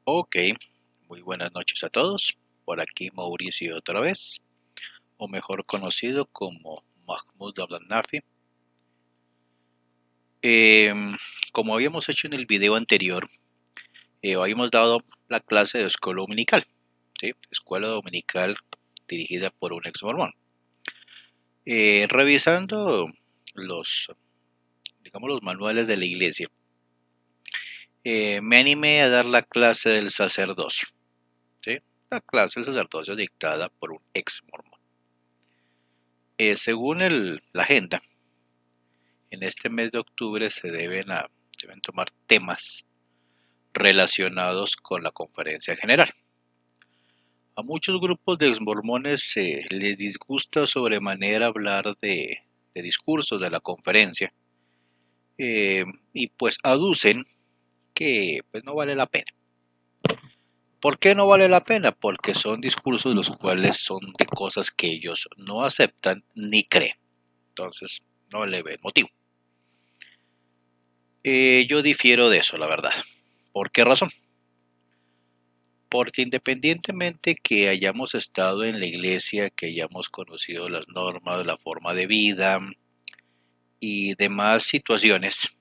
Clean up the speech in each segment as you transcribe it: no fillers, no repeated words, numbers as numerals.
Ok, muy buenas noches a todos. Por aquí Mauricio otra vez, o mejor conocido como Mahmoud Abdelnafi. Como habíamos hecho en el video anterior, habíamos dado la clase de escuela dominical, ¿sí? Escuela dominical dirigida por un ex mormón. Revisando los, digamos, los manuales de la iglesia, me animé a dar la clase del sacerdocio, ¿sí? La clase del sacerdocio dictada por un ex mormón. Según la agenda, en este mes de octubre deben tomar temas relacionados con la conferencia general. A muchos grupos de exmormones les disgusta sobremanera hablar de discursos de la conferencia, y pues aducen que pues, no vale la pena. ¿Por qué no vale la pena? Porque son discursos los cuales son de cosas que ellos no aceptan ni creen. Entonces no le ven motivo. Yo difiero de eso, la verdad. ¿Por qué razón? Porque independientemente que hayamos estado en la iglesia, que hayamos conocido las normas, la forma de vida y demás situaciones,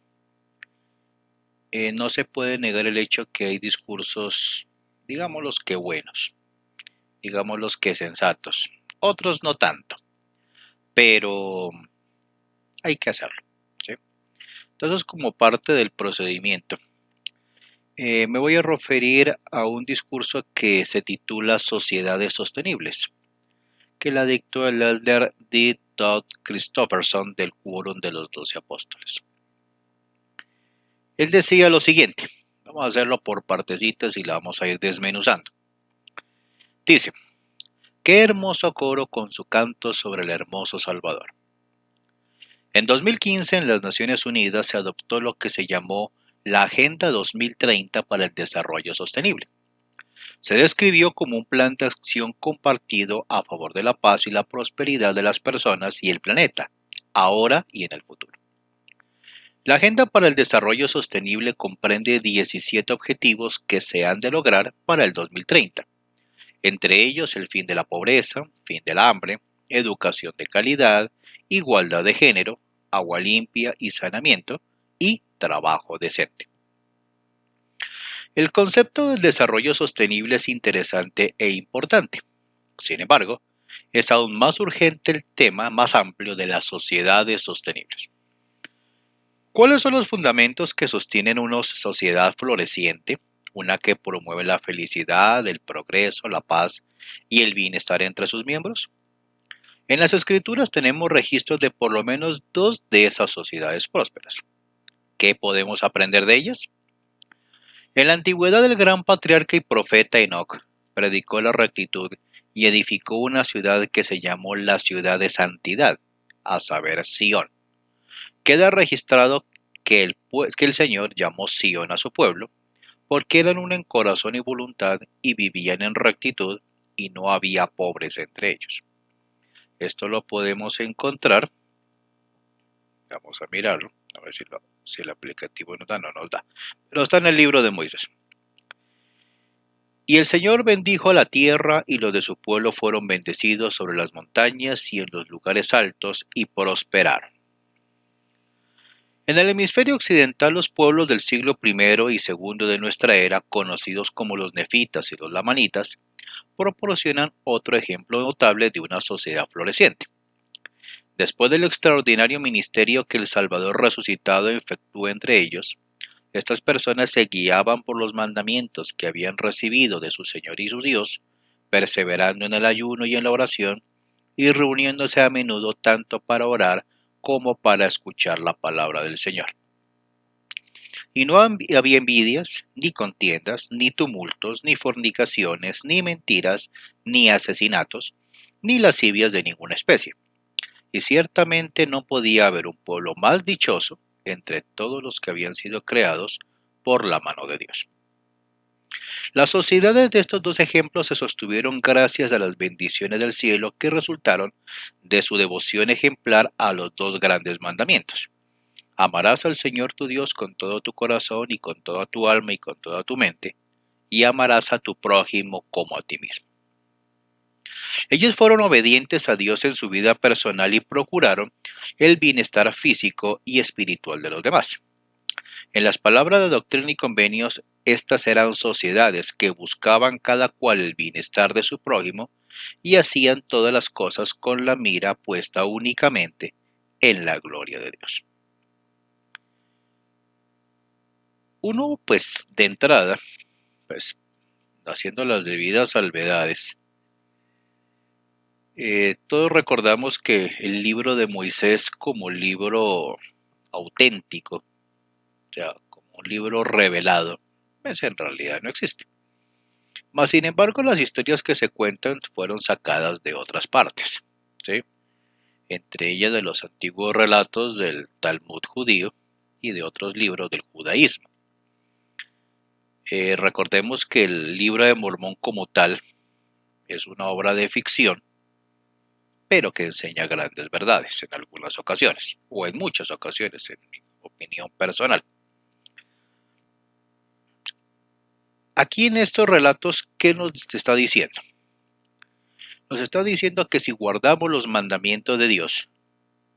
no se puede negar el hecho que hay discursos, digámoslos que buenos, digámoslos que sensatos, otros no tanto, pero hay que hacerlo, ¿sí? Entonces, como parte del procedimiento, me voy a referir a un discurso que se titula Sociedades Sostenibles, que la dictó el elder D. Todd Christopherson del Quórum de los 12 Apóstoles. Él decía lo siguiente, vamos a hacerlo por partecitas y la vamos a ir desmenuzando. Dice, qué hermoso coro con su canto sobre el hermoso Salvador. En 2015 en las Naciones Unidas se adoptó lo que se llamó la Agenda 2030 para el Desarrollo Sostenible. Se describió como un plan de acción compartido a favor de la paz y la prosperidad de las personas y el planeta, ahora y en el futuro. La Agenda para el Desarrollo Sostenible comprende 17 objetivos que se han de lograr para el 2030, entre ellos el fin de la pobreza, fin del hambre, educación de calidad, igualdad de género, agua limpia y saneamiento, y trabajo decente. El concepto del desarrollo sostenible es interesante e importante. Sin embargo, es aún más urgente el tema más amplio de las sociedades sostenibles. ¿Cuáles son los fundamentos que sostienen una sociedad floreciente, una que promueve la felicidad, el progreso, la paz y el bienestar entre sus miembros? En las escrituras tenemos registros de por lo menos dos de esas sociedades prósperas. ¿Qué podemos aprender de ellas? En la antigüedad el gran patriarca y profeta Enoc predicó la rectitud y edificó una ciudad que se llamó la ciudad de santidad, a saber, Sión. Queda registrado que el Señor llamó Sión a su pueblo, porque eran uno en corazón y voluntad y vivían en rectitud, y no había pobres entre ellos. Esto lo podemos encontrar, vamos a mirarlo, a ver si el aplicativo nos da, no nos da, pero está en el libro de Moisés. Y el Señor bendijo a la tierra, y los de su pueblo fueron bendecidos sobre las montañas y en los lugares altos, y prosperaron. En el hemisferio occidental, los pueblos del siglo I y segundo de nuestra era, conocidos como los nefitas y los lamanitas, proporcionan otro ejemplo notable de una sociedad floreciente. Después del extraordinario ministerio que el Salvador resucitado efectuó entre ellos, estas personas se guiaban por los mandamientos que habían recibido de su Señor y su Dios, perseverando en el ayuno y en la oración, y reuniéndose a menudo tanto para orar como para escuchar la palabra del Señor. Y no había envidias, ni contiendas, ni tumultos, ni fornicaciones, ni mentiras, ni asesinatos, ni lascivias de ninguna especie. Y ciertamente no podía haber un pueblo más dichoso entre todos los que habían sido creados por la mano de Dios. Las sociedades de estos dos ejemplos se sostuvieron gracias a las bendiciones del cielo que resultaron de su devoción ejemplar a los dos grandes mandamientos. Amarás al Señor tu Dios con todo tu corazón y con toda tu alma y con toda tu mente, y amarás a tu prójimo como a ti mismo. Ellos fueron obedientes a Dios en su vida personal y procuraron el bienestar físico y espiritual de los demás. En las palabras de Doctrina y Convenios, estas eran sociedades que buscaban cada cual el bienestar de su prójimo y hacían todas las cosas con la mira puesta únicamente en la gloria de Dios. Uno, pues, de entrada, pues, haciendo las debidas salvedades, todos recordamos que el libro de Moisés como libro auténtico, o sea, como un libro revelado, pues en realidad no existe. Mas, sin embargo, las historias que se cuentan fueron sacadas de otras partes, ¿sí? Entre ellas de los antiguos relatos del Talmud judío y de otros libros del judaísmo. Recordemos que el libro de Mormón como tal es una obra de ficción, pero que enseña grandes verdades en algunas ocasiones, o en muchas ocasiones, en mi opinión personal. Aquí en estos relatos, ¿qué nos está diciendo? Nos está diciendo que si guardamos los mandamientos de Dios,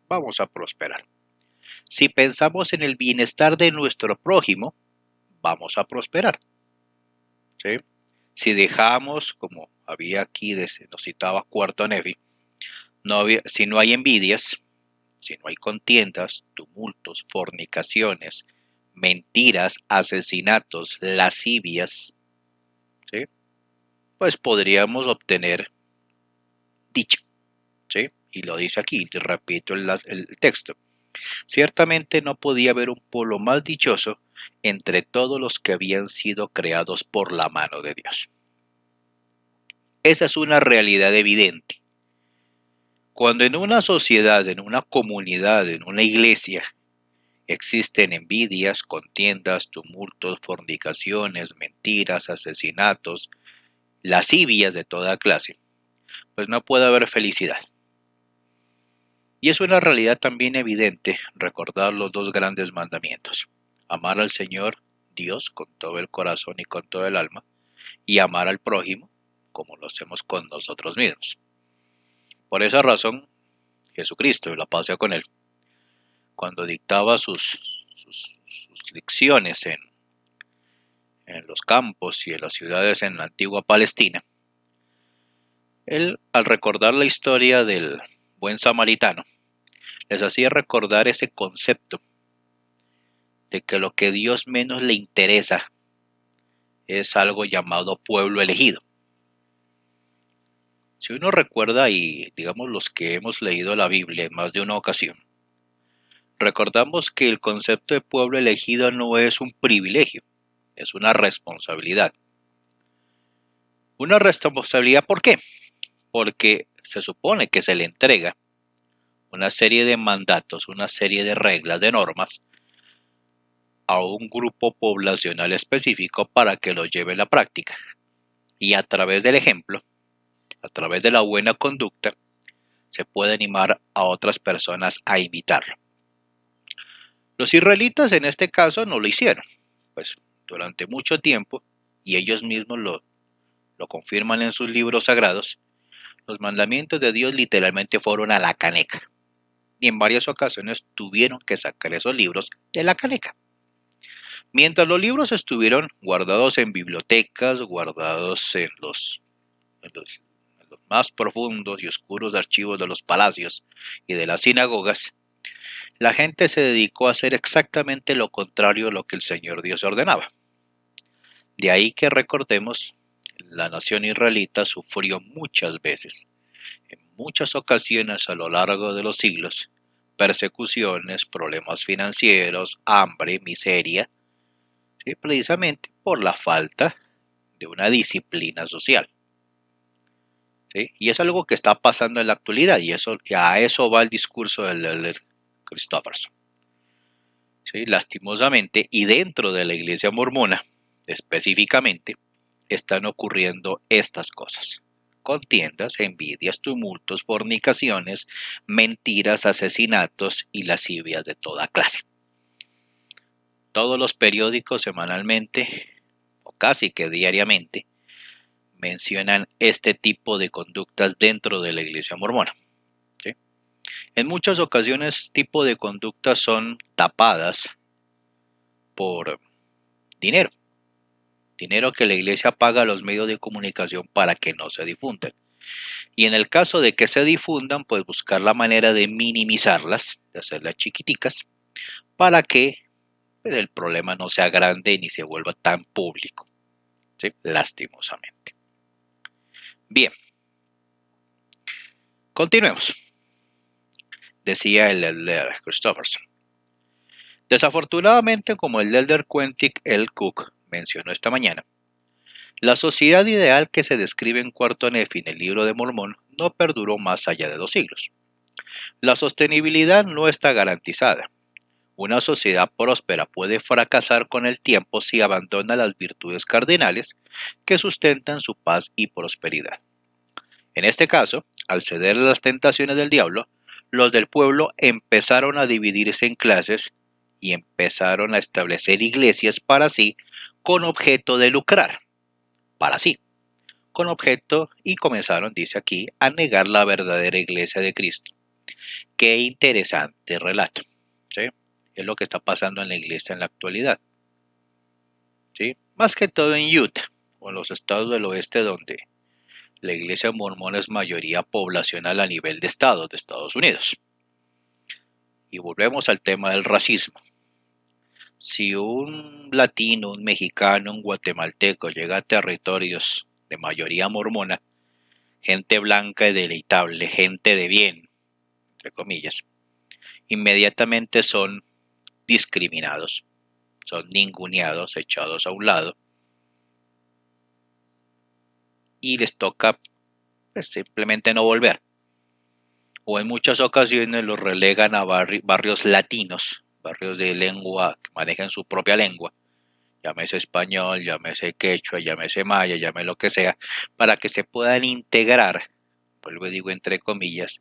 vamos a prosperar. Si pensamos en el bienestar de nuestro prójimo, vamos a prosperar. ¿Sí? Si dejamos, como había aquí, nos citaba Cuarto Nefi, si no hay envidias, si no hay contiendas, tumultos, fornicaciones, mentiras, asesinatos, lascivias, ¿sí? Pues podríamos obtener dicha, ¿sí? Y lo dice aquí, repito el texto. Ciertamente no podía haber un pueblo más dichoso entre todos los que habían sido creados por la mano de Dios. Esa es una realidad evidente. Cuando en una sociedad, en una comunidad, en una iglesia, existen envidias, contiendas, tumultos, fornicaciones, mentiras, asesinatos, lascivias de toda clase, pues no puede haber felicidad. Y es una realidad también evidente recordar los dos grandes mandamientos: amar al Señor Dios con todo el corazón y con todo el alma, y amar al prójimo como lo hacemos con nosotros mismos. Por esa razón, Jesucristo, y la paz sea con él, cuando dictaba sus lecciones en los campos y en las ciudades en la antigua Palestina, él, al recordar la historia del buen samaritano, les hacía recordar ese concepto de que lo que Dios menos le interesa es algo llamado pueblo elegido. Si uno recuerda, y digamos los que hemos leído la Biblia en más de una ocasión, recordamos que el concepto de pueblo elegido no es un privilegio, es una responsabilidad. Una responsabilidad, ¿por qué? Porque se supone que se le entrega una serie de mandatos, una serie de reglas, de normas, a un grupo poblacional específico para que lo lleve a la práctica. Y a través del ejemplo, a través de la buena conducta, se puede animar a otras personas a imitarlo. Los israelitas en este caso no lo hicieron, pues durante mucho tiempo, y ellos mismos lo confirman en sus libros sagrados, los mandamientos de Dios literalmente fueron a la caneca. Y en varias ocasiones tuvieron que sacar esos libros de la caneca. Mientras los libros estuvieron guardados en bibliotecas, guardados en los más profundos y oscuros archivos de los palacios y de las sinagogas, la gente se dedicó a hacer exactamente lo contrario a lo que el Señor Dios ordenaba. De ahí que recordemos, la nación israelita sufrió muchas veces, en muchas ocasiones a lo largo de los siglos, persecuciones, problemas financieros, hambre, miseria, ¿sí? Precisamente por la falta de una disciplina social. ¿Sí? Y es algo que está pasando en la actualidad, y a eso va el discurso del Christofferson. ¿Sí? Lastimosamente, y dentro de la iglesia mormona, específicamente, están ocurriendo estas cosas: contiendas, envidias, tumultos, fornicaciones, mentiras, asesinatos y lascivias de toda clase. Todos los periódicos semanalmente, o casi que diariamente, mencionan este tipo de conductas dentro de la iglesia mormona. ¿Sí? En muchas ocasiones, este tipo de conductas son tapadas por dinero. Dinero que la iglesia paga a los medios de comunicación para que no se difundan. Y en el caso de que se difundan, pues buscar la manera de minimizarlas, de hacerlas chiquiticas, para que pues, el problema no sea grande ni se vuelva tan público, ¿sí? Lastimosamente. Bien, continuemos. Decía el elder Christopherson. Desafortunadamente, como el elder Quentin L. Cook mencionó esta mañana, la sociedad ideal que se describe en Cuarto Nefi en el Libro de Mormón no perduró más allá de 2 siglos. La sostenibilidad no está garantizada. Una sociedad próspera puede fracasar con el tiempo si abandona las virtudes cardinales que sustentan su paz y prosperidad. En este caso, al ceder a las tentaciones del diablo, los del pueblo empezaron a dividirse en clases y empezaron a establecer iglesias para sí con objeto de lucrar, para sí, con objeto y comenzaron, dice aquí, a negar la verdadera iglesia de Cristo. Qué interesante relato, ¿sí? Es lo que está pasando en la iglesia en la actualidad, ¿sí? Más que todo en Utah o en los estados del oeste donde la iglesia mormona es mayoría poblacional a nivel de estados de Estados Unidos. Y volvemos al tema del racismo. Si un latino, un mexicano, un guatemalteco llega a territorios de mayoría mormona, gente blanca y deleitable, gente de bien, entre comillas, inmediatamente son discriminados, son ninguneados, echados a un lado, y les toca pues, simplemente no volver. O en muchas ocasiones los relegan a barrios latinos, barrios de lengua que manejan su propia lengua, llámese español, llámese quechua, llámese maya, llámese lo que sea, para que se puedan integrar, vuelvo y digo entre comillas,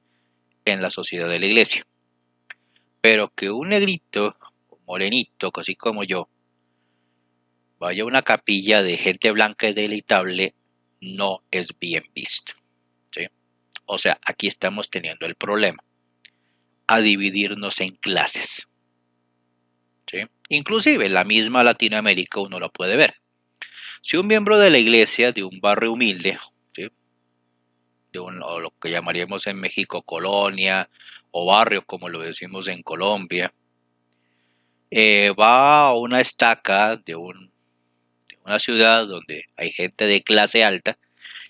en la sociedad de la iglesia. Pero que un negrito, morenito, así como yo, vaya a una capilla de gente blanca y deleitable, no es bien visto, ¿sí? O sea, aquí estamos teniendo el problema, a dividirnos en clases, ¿sí? Inclusive en la misma Latinoamérica uno lo puede ver. Si un miembro de la iglesia de un barrio humilde, ¿sí? O lo que llamaríamos en México colonia o barrio como lo decimos en Colombia, va a una estaca de una ciudad donde hay gente de clase alta,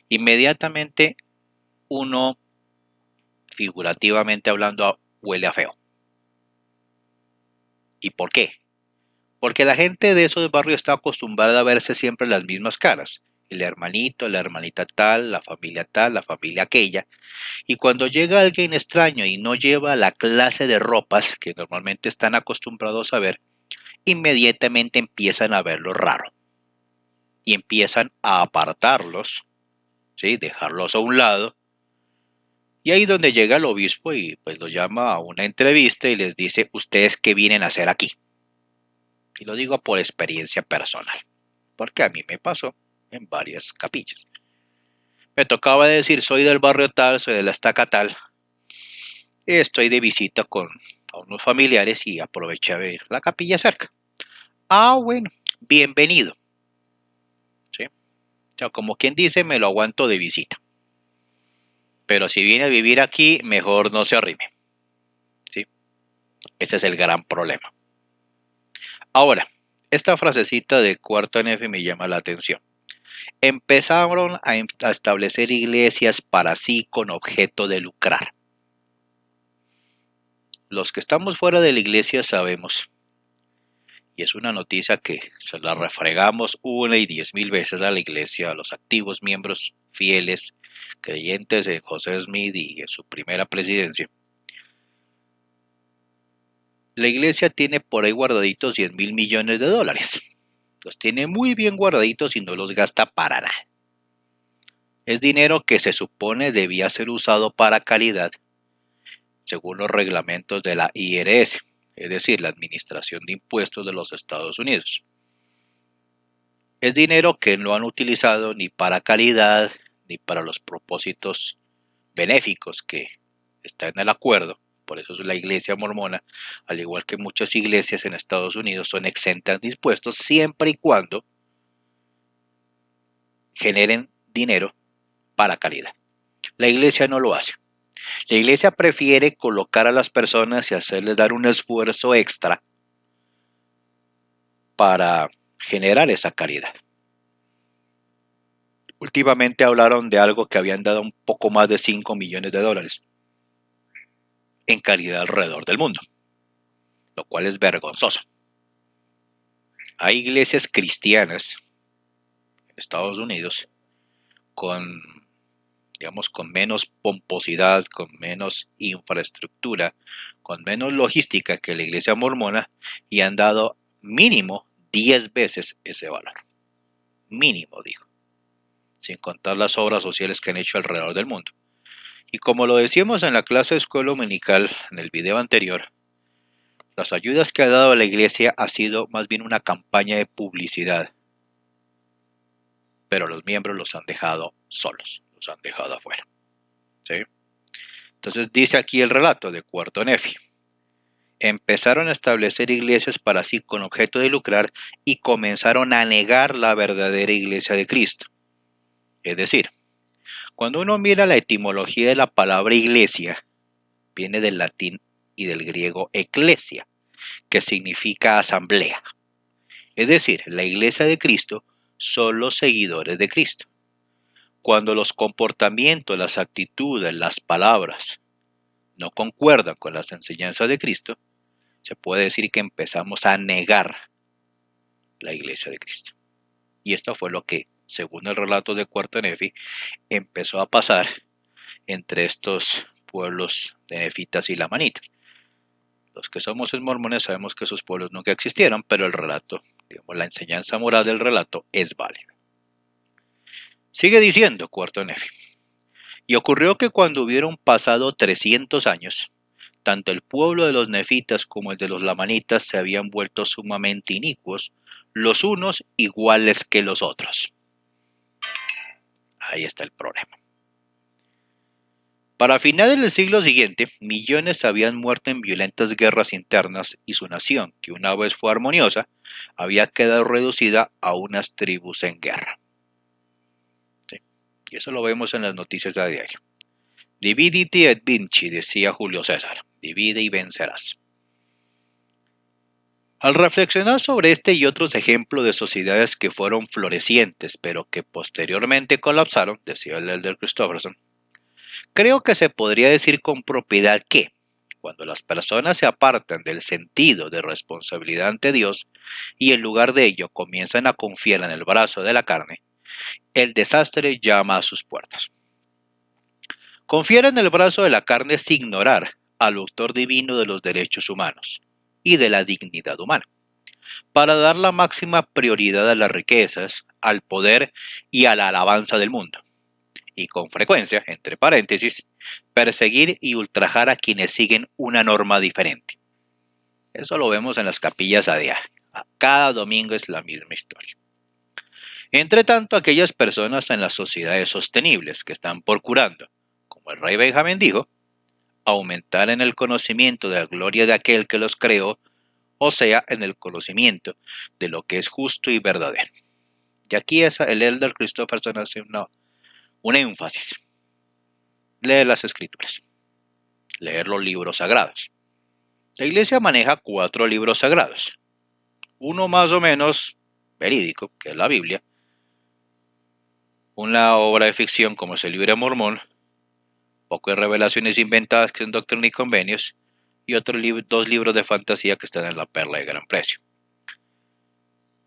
inmediatamente uno, figurativamente hablando, huele a feo. ¿Y por qué? Porque la gente de esos barrios está acostumbrada a verse siempre las mismas caras. El hermanito, la hermanita tal, la familia aquella. Y cuando llega alguien extraño y no lleva la clase de ropas que normalmente están acostumbrados a ver, inmediatamente empiezan a verlo raro. Y empiezan a apartarlos, ¿sí? Dejarlos a un lado. Y ahí donde llega el obispo y pues los llama a una entrevista y les dice, ¿ustedes qué vienen a hacer aquí? Y lo digo por experiencia personal, porque a mí me pasó en varias capillas. Me tocaba decir, soy del barrio tal, soy de la estaca tal, estoy de visita con unos familiares y aproveché a ver la capilla cerca. Ah, bueno, bienvenido. ¿Sí? O sea, como quien dice, me lo aguanto de visita. Pero si viene a vivir aquí, mejor no se arrime. ¿Sí? Ese es el gran problema. Ahora, esta frasecita de cuarto NF me llama la atención. Empezaron a establecer iglesias para sí con objeto de lucrar. Los que estamos fuera de la iglesia sabemos, y es una noticia que se la refregamos 1 y 10,000 veces a la iglesia, a los activos miembros fieles, creyentes en José Smith y en su primera presidencia. La iglesia tiene por ahí guardaditos 100,000 millones de dólares. Los tiene muy bien guardaditos y no los gasta para nada. Es dinero que se supone debía ser usado para caridad, según los reglamentos de la IRS, es decir, la Administración de Impuestos de los Estados Unidos. Es dinero que no han utilizado ni para caridad, ni para los propósitos benéficos que está en el acuerdo. Por eso la iglesia mormona, al igual que muchas iglesias en Estados Unidos, son exentas de impuestos siempre y cuando generen dinero para caridad. La iglesia no lo hace. La iglesia prefiere colocar a las personas y hacerles dar un esfuerzo extra para generar esa caridad. Últimamente hablaron de algo que habían dado un poco más de 5 millones de dólares en caridad alrededor del mundo, lo cual es vergonzoso. Hay iglesias cristianas en Estados Unidos con, digamos, con menos pomposidad, con menos infraestructura, con menos logística que la iglesia mormona y han dado mínimo 10 veces ese valor. Mínimo, digo, sin contar las obras sociales que han hecho alrededor del mundo. Y como lo decíamos en la clase de escuela dominical, en el video anterior, las ayudas que ha dado la iglesia ha sido más bien una campaña de publicidad, pero los miembros los han dejado solos, los han dejado afuera. ¿Sí? Entonces dice aquí el relato de Cuarto Nefi. Empezaron a establecer iglesias para sí con objeto de lucrar y comenzaron a negar la verdadera iglesia de Cristo. Es decir, cuando uno mira la etimología de la palabra iglesia, viene del latín y del griego ecclesia, que significa asamblea. Es decir, la iglesia de Cristo son los seguidores de Cristo. Cuando los comportamientos, las actitudes, las palabras no concuerdan con las enseñanzas de Cristo, se puede decir que empezamos a negar la iglesia de Cristo. Y esto fue lo que, según el relato de Cuarto Nefi, empezó a pasar entre estos pueblos de nefitas y lamanitas. Los que somos mormones sabemos que esos pueblos nunca existieron, pero el relato, digamos, la enseñanza moral del relato es válida. Sigue diciendo Cuarto Nefi. Y ocurrió que cuando hubieron pasado 300 años, tanto el pueblo de los nefitas como el de los lamanitas se habían vuelto sumamente inicuos, los unos iguales que los otros. Ahí está el problema. Para finales del siglo siguiente, millones habían muerto en violentas guerras internas y su nación, que una vez fue armoniosa, había quedado reducida a unas tribus en guerra. ¿Sí? Y eso lo vemos en las noticias de a diario. Dividiti et vinci, decía Julio César, divide y vencerás. Al reflexionar sobre este y otros ejemplos de sociedades que fueron florecientes, pero que posteriormente colapsaron, decía el elder Christopherson, creo que se podría decir con propiedad que, cuando las personas se apartan del sentido de responsabilidad ante Dios y en lugar de ello comienzan a confiar en el brazo de la carne, el desastre llama a sus puertas. Confiar en el brazo de la carne es ignorar al autor divino de los derechos humanos y de la dignidad humana, para dar la máxima prioridad a las riquezas, al poder y a la alabanza del mundo. Y con frecuencia, entre paréntesis, perseguir y ultrajar a quienes siguen una norma diferente. Eso lo vemos en las capillas a diario. Cada domingo es la misma historia. Entre tanto, aquellas personas en las sociedades sostenibles que están procurando, como el rey Benjamín dijo, aumentar en el conocimiento de la gloria de aquel que los creó, o sea, en el conocimiento de lo que es justo y verdadero. Y aquí el elder Christopherson hace un énfasis. Leer las escrituras, leer los libros sagrados. La iglesia maneja 4 libros sagrados. Uno más o menos verídico, que es la Biblia. Una obra de ficción como es el Libro de Mormón. Poco de revelaciones inventadas que son Doctrina y Convenios. Y 2 libros de fantasía que están en la Perla de Gran Precio.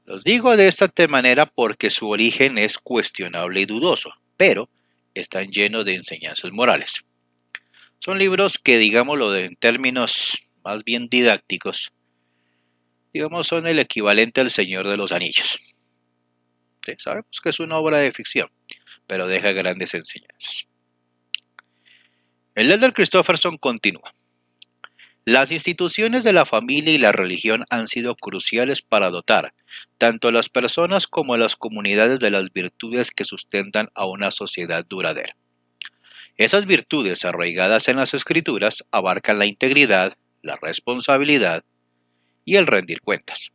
Los digo de esta manera porque su origen es cuestionable y dudoso, pero están llenos de enseñanzas morales. Son libros que, digámoslo en términos más bien didácticos, digamos, son el equivalente al Señor de los Anillos. ¿Sí? Sabemos que es una obra de ficción, pero deja grandes enseñanzas. El elder Christopherson continúa. Las instituciones de la familia y la religión han sido cruciales para dotar tanto a las personas como a las comunidades de las virtudes que sustentan a una sociedad duradera. Esas virtudes arraigadas en las escrituras abarcan la integridad, la responsabilidad y el rendir cuentas,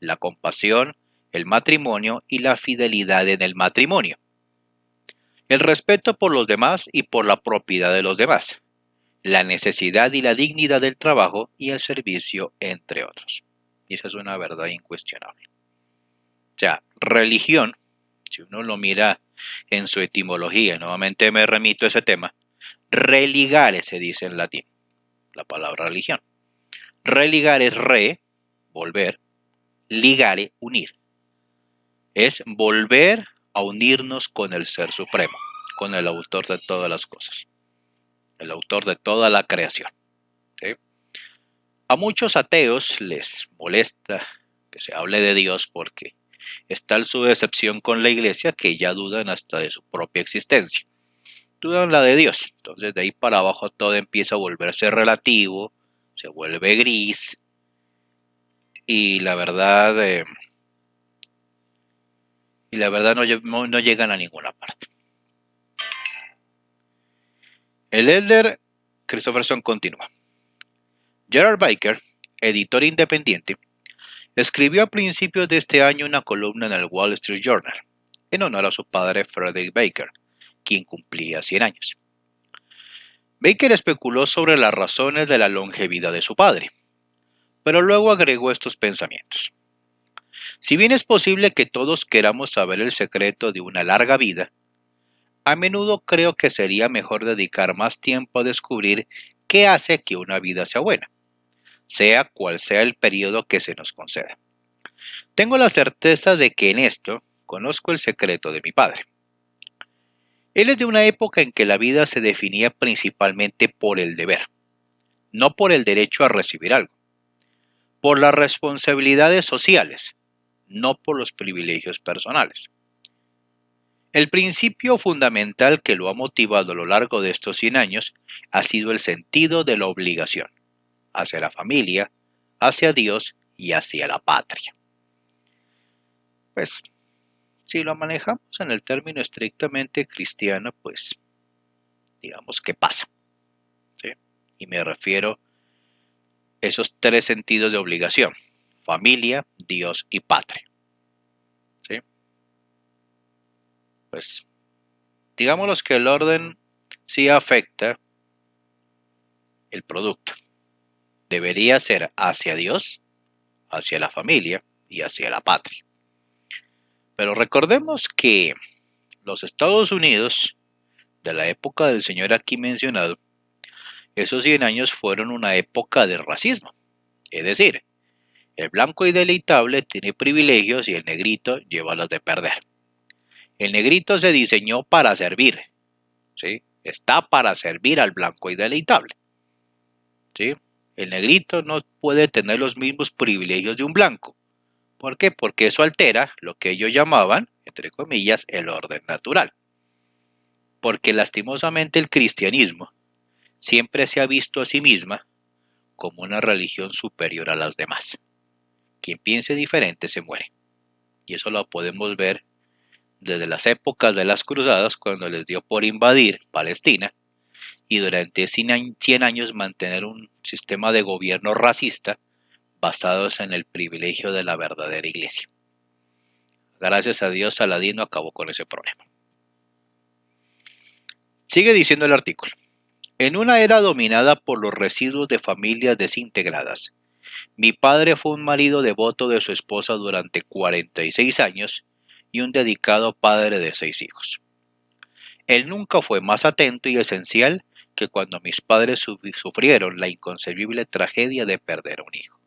la compasión, el matrimonio y la fidelidad en el matrimonio, el respeto por los demás y por la propiedad de los demás, la necesidad y la dignidad del trabajo y el servicio, entre otros. Y esa es una verdad incuestionable. O sea, religión, si uno lo mira en su etimología, nuevamente me remito a ese tema, religare se dice en latín, la palabra religión. Religar es volver, ligare, unir. Es volver a unirnos con el Ser Supremo, con el autor de todas las cosas, el autor de toda la creación. ¿Sí? A muchos ateos les molesta que se hable de Dios porque es tal su decepción con la iglesia que ya dudan hasta de su propia existencia. Dudan la de Dios. Entonces de ahí para abajo todo empieza a volverse relativo, se vuelve gris y la verdad, no llegan a ninguna parte. El elder Christopherson continúa. Gerard Baker, editor independiente, escribió a principios de este año una columna en el Wall Street Journal, en honor a su padre Frederick Baker, quien cumplía 100 años. Baker especuló sobre las razones de la longevidad de su padre, pero luego agregó estos pensamientos. Si bien es posible que todos queramos saber el secreto de una larga vida, a menudo creo que sería mejor dedicar más tiempo a descubrir qué hace que una vida sea buena, sea cual sea el periodo que se nos conceda. Tengo la certeza de que en esto conozco el secreto de mi padre. Él es de una época en que la vida se definía principalmente por el deber, no por el derecho a recibir algo, por las responsabilidades sociales, no por los privilegios personales. El principio fundamental que lo ha motivado a lo largo de estos 100 años ha sido el sentido de la obligación, hacia la familia, hacia Dios y hacia la patria. Pues, si lo manejamos en el término estrictamente cristiano, pues, digamos que pasa. ¿Sí? Y me refiero a esos tres sentidos de obligación: familia, Dios y patria. ¿Sí? Pues, digámoslos que el orden sí afecta el producto. Debería ser hacia Dios, hacia la familia y hacia la patria. Pero recordemos que los Estados Unidos, de la época del señor aquí mencionado, esos 100 años fueron una época de racismo. Es decir, el blanco y deleitable tiene privilegios y el negrito lleva los de perder. El negrito se diseñó para servir, ¿sí? Está para servir al blanco y deleitable, ¿sí? El negrito no puede tener los mismos privilegios de un blanco. ¿Por qué? Porque eso altera lo que ellos llamaban, entre comillas, el orden natural. Porque lastimosamente el cristianismo siempre se ha visto a sí misma como una religión superior a las demás. Quien piense diferente se muere. Y eso lo podemos ver desde las épocas de las cruzadas, cuando les dio por invadir Palestina y durante 100 años mantener un sistema de gobierno racista basados en el privilegio de la verdadera iglesia. Gracias a Dios, Saladino acabó con ese problema. Sigue diciendo el artículo. En una era dominada por los residuos de familias desintegradas, mi padre fue un marido devoto de su esposa durante 46 años y un dedicado padre de 6 hijos. Él nunca fue más atento y esencial que cuando mis padres sufrieron la inconcebible tragedia de perder a un hijo.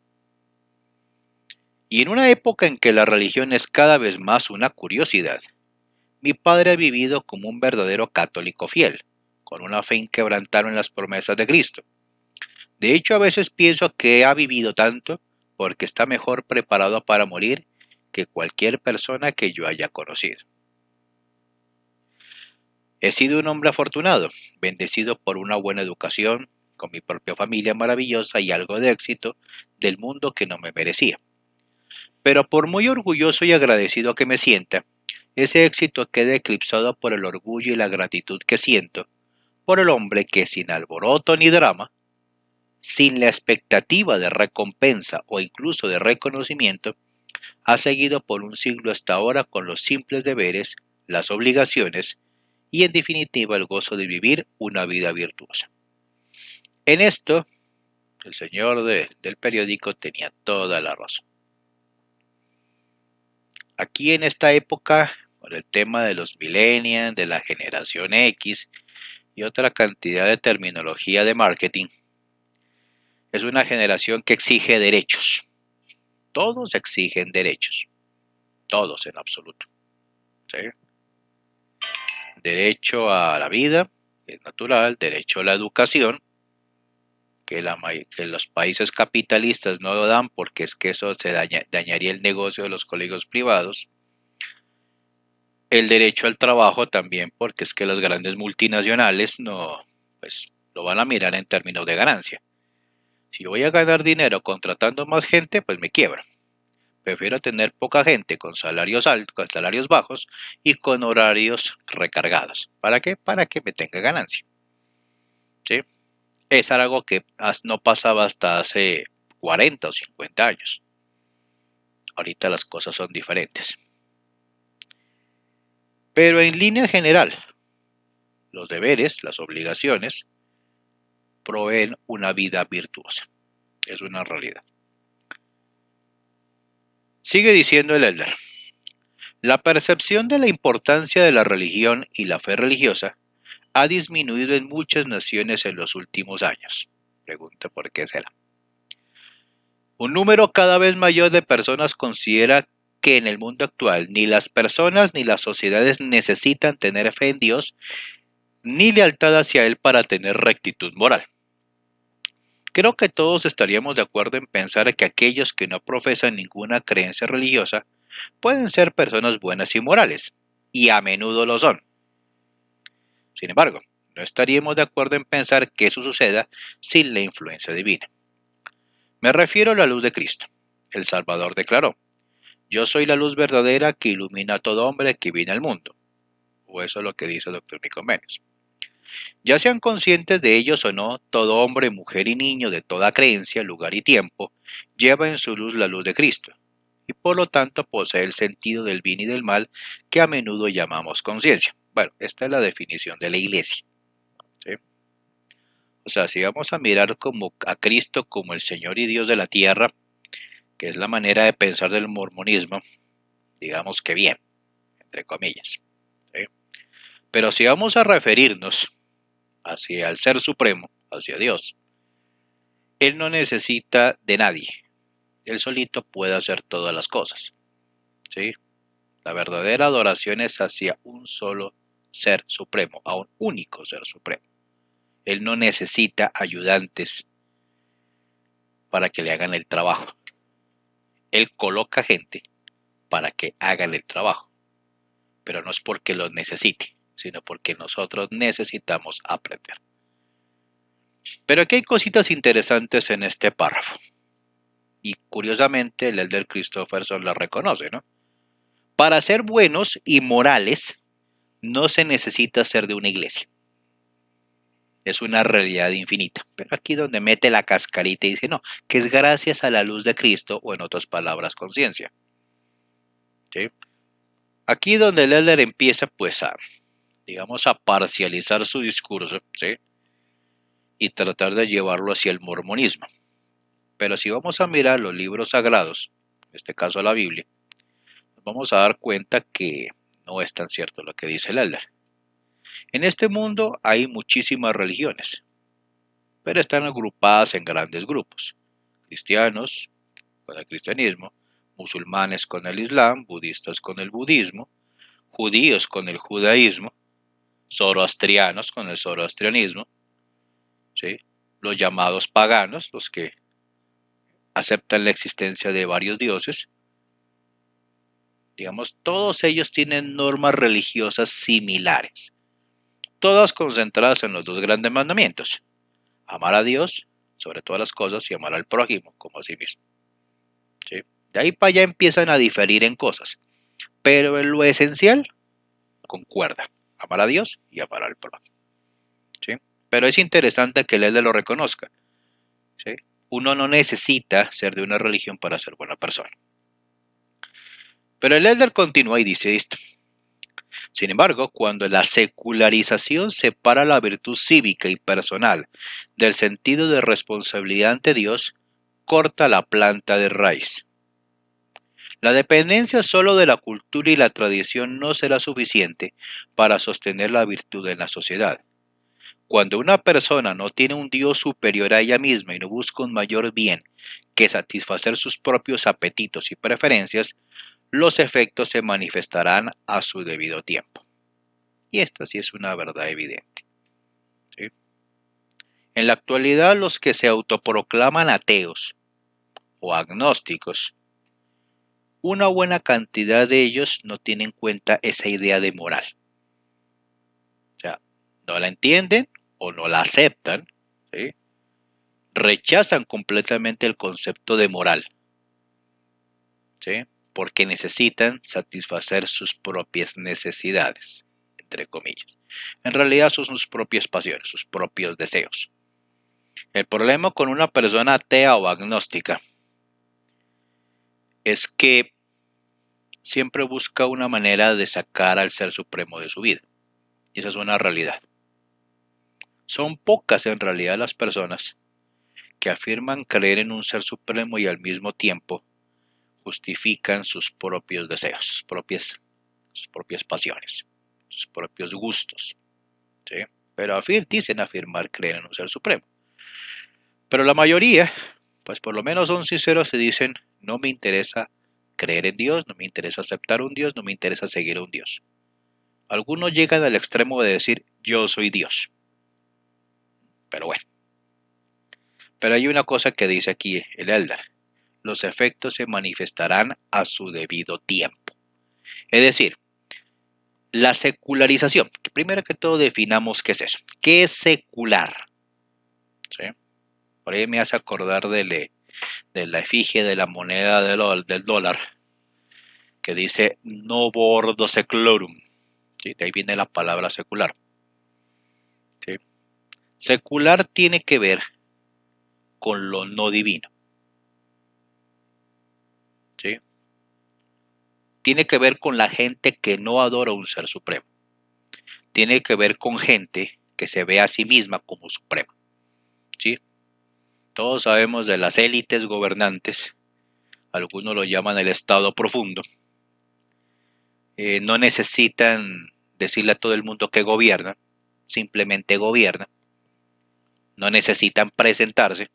Y en una época en que la religión es cada vez más una curiosidad, mi padre ha vivido como un verdadero católico fiel, con una fe inquebrantable en las promesas de Cristo. De hecho, a veces pienso que ha vivido tanto porque está mejor preparado para morir que cualquier persona que yo haya conocido. He sido un hombre afortunado, bendecido por una buena educación, con mi propia familia maravillosa y algo de éxito del mundo que no me merecía. Pero por muy orgulloso y agradecido que me sienta, ese éxito queda eclipsado por el orgullo y la gratitud que siento por el hombre que sin alboroto ni drama, sin la expectativa de recompensa o incluso de reconocimiento, ha seguido por un siglo hasta ahora con los simples deberes, las obligaciones y en definitiva el gozo de vivir una vida virtuosa. En esto, el señor del periódico tenía toda la razón. Aquí en esta época, por el tema de los millennials, de la generación X y otra cantidad de terminología de marketing, es una generación que exige derechos. Todos exigen derechos. Todos en absoluto. ¿Sí? Derecho a la vida, que es natural, derecho a la educación, que los países capitalistas no lo dan porque es que eso dañaría el negocio de los colegios privados. El derecho al trabajo también porque es que las grandes multinacionales no, pues lo van a mirar en términos de ganancia. Si voy a ganar dinero contratando más gente, pues me quiebro. Prefiero tener poca gente con salarios altos, con salarios bajos y con horarios recargados. ¿Para qué? Para que me tenga ganancia. ¿Sí? Es algo que no pasaba hasta hace 40 o 50 años. Ahorita las cosas son diferentes. Pero en línea general, los deberes, las obligaciones, proveen una vida virtuosa. Es una realidad. Sigue diciendo el elder. La percepción de la importancia de la religión y la fe religiosa ha disminuido en muchas naciones en los últimos años. Pregunta por qué será. Un número cada vez mayor de personas considera que en el mundo actual ni las personas ni las sociedades necesitan tener fe en Dios ni lealtad hacia Él para tener rectitud moral. Creo que todos estaríamos de acuerdo en pensar que aquellos que no profesan ninguna creencia religiosa pueden ser personas buenas y morales, y a menudo lo son. Sin embargo, no estaríamos de acuerdo en pensar que eso suceda sin la influencia divina. Me refiero a la luz de Cristo. El Salvador declaró: yo soy la luz verdadera que ilumina a todo hombre que viene al mundo. O eso es lo que dice el Dr. Nicomedes. Ya sean conscientes de ellos o no, todo hombre, mujer y niño de toda creencia, lugar y tiempo, lleva en su luz la luz de Cristo, y por lo tanto posee el sentido del bien y del mal que a menudo llamamos conciencia. Bueno, esta es la definición de la Iglesia. ¿Sí? O sea, si vamos a mirar como a Cristo como el Señor y Dios de la tierra, que es la manera de pensar del mormonismo, digamos que bien, entre comillas. ¿Sí? Pero si vamos a referirnos hacia el Ser Supremo, hacia Dios, Él no necesita de nadie. Él solito puede hacer todas las cosas. ¿Sí? La verdadera adoración es hacia un solo Ser Supremo, a un único Ser Supremo. Él no necesita ayudantes para que le hagan el trabajo. Él coloca gente para que hagan el trabajo, pero no es porque los necesite, sino porque nosotros necesitamos aprender. Pero aquí hay cositas interesantes en este párrafo. Y curiosamente el elder Christopherson la reconoce, ¿no? Para ser buenos y morales no se necesita ser de una iglesia. Es una realidad infinita. Pero aquí donde mete la cascarita y dice, no, que es gracias a la luz de Cristo, o en otras palabras, conciencia. ¿Sí? Aquí donde el elder empieza pues digamos, a parcializar su discurso, ¿sí? Y tratar de llevarlo hacia el mormonismo. Pero si vamos a mirar los libros sagrados, en este caso la Biblia, nos vamos a dar cuenta que no es tan cierto lo que dice el elder. En este mundo hay muchísimas religiones, pero están agrupadas en grandes grupos. Cristianos con el cristianismo, musulmanes con el islam, budistas con el budismo, judíos con el judaísmo, zoroastrianos con el zoroastrianismo, ¿sí? Los llamados paganos, los que aceptan la existencia de varios dioses. Digamos, todos ellos tienen normas religiosas similares, todas concentradas en los dos grandes mandamientos: amar a Dios sobre todas las cosas y amar al prójimo como a sí mismo. ¿Sí? De ahí para allá empiezan a diferir en cosas, pero en lo esencial concuerda, amar a Dios y amar al prójimo. ¿Sí? Pero es interesante que el elder lo reconozca. ¿Sí? Uno no necesita ser de una religión para ser buena persona. Pero el elder continúa y dice esto. Sin embargo, cuando la secularización separa la virtud cívica y personal del sentido de responsabilidad ante Dios, corta la planta de raíz. La dependencia solo de la cultura y la tradición no será suficiente para sostener la virtud en la sociedad. Cuando una persona no tiene un Dios superior a ella misma y no busca un mayor bien que satisfacer sus propios apetitos y preferencias, los efectos se manifestarán a su debido tiempo. Y esta sí es una verdad evidente. ¿Sí? En la actualidad, los que se autoproclaman ateos o agnósticos, una buena cantidad de ellos no tienen en cuenta esa idea de moral. O sea, no la entienden o no la aceptan, ¿sí? Rechazan completamente el concepto de moral, ¿sí? Porque necesitan satisfacer sus propias necesidades, entre comillas. En realidad son sus propias pasiones, sus propios deseos. El problema con una persona atea o agnóstica es que siempre busca una manera de sacar al ser supremo de su vida. Y esa es una realidad. Son pocas en realidad las personas que afirman creer en un ser supremo y al mismo tiempo justifican sus propios deseos, sus propias pasiones, sus propios gustos. ¿Sí? Pero dicen afirmar creer en un ser supremo. Pero la mayoría, pues por lo menos son sinceros y dicen, no me interesa creer en Dios, no me interesa aceptar un Dios, no me interesa seguir a un Dios. Algunos llegan al extremo de decir, yo soy Dios. Pero bueno. Pero hay una cosa que dice aquí el elder. Los efectos se manifestarán a su debido tiempo. Es decir, la secularización, que primero que todo definamos qué es eso. ¿Qué es secular? ¿Sí? Por ahí me hace acordar de la efigie de la moneda del dólar, que dice no bordo seclorum. ¿Sí? De ahí viene la palabra secular. ¿Sí? Secular tiene que ver con lo no divino. ¿Sí? Tiene que ver con la gente que no adora un ser supremo. Tiene que ver con gente que se ve a sí misma como suprema. ¿Sí? Todos sabemos de las élites gobernantes, algunos lo llaman el estado profundo. No necesitan decirle a todo el mundo que gobiernan, simplemente gobiernan. No necesitan presentarse,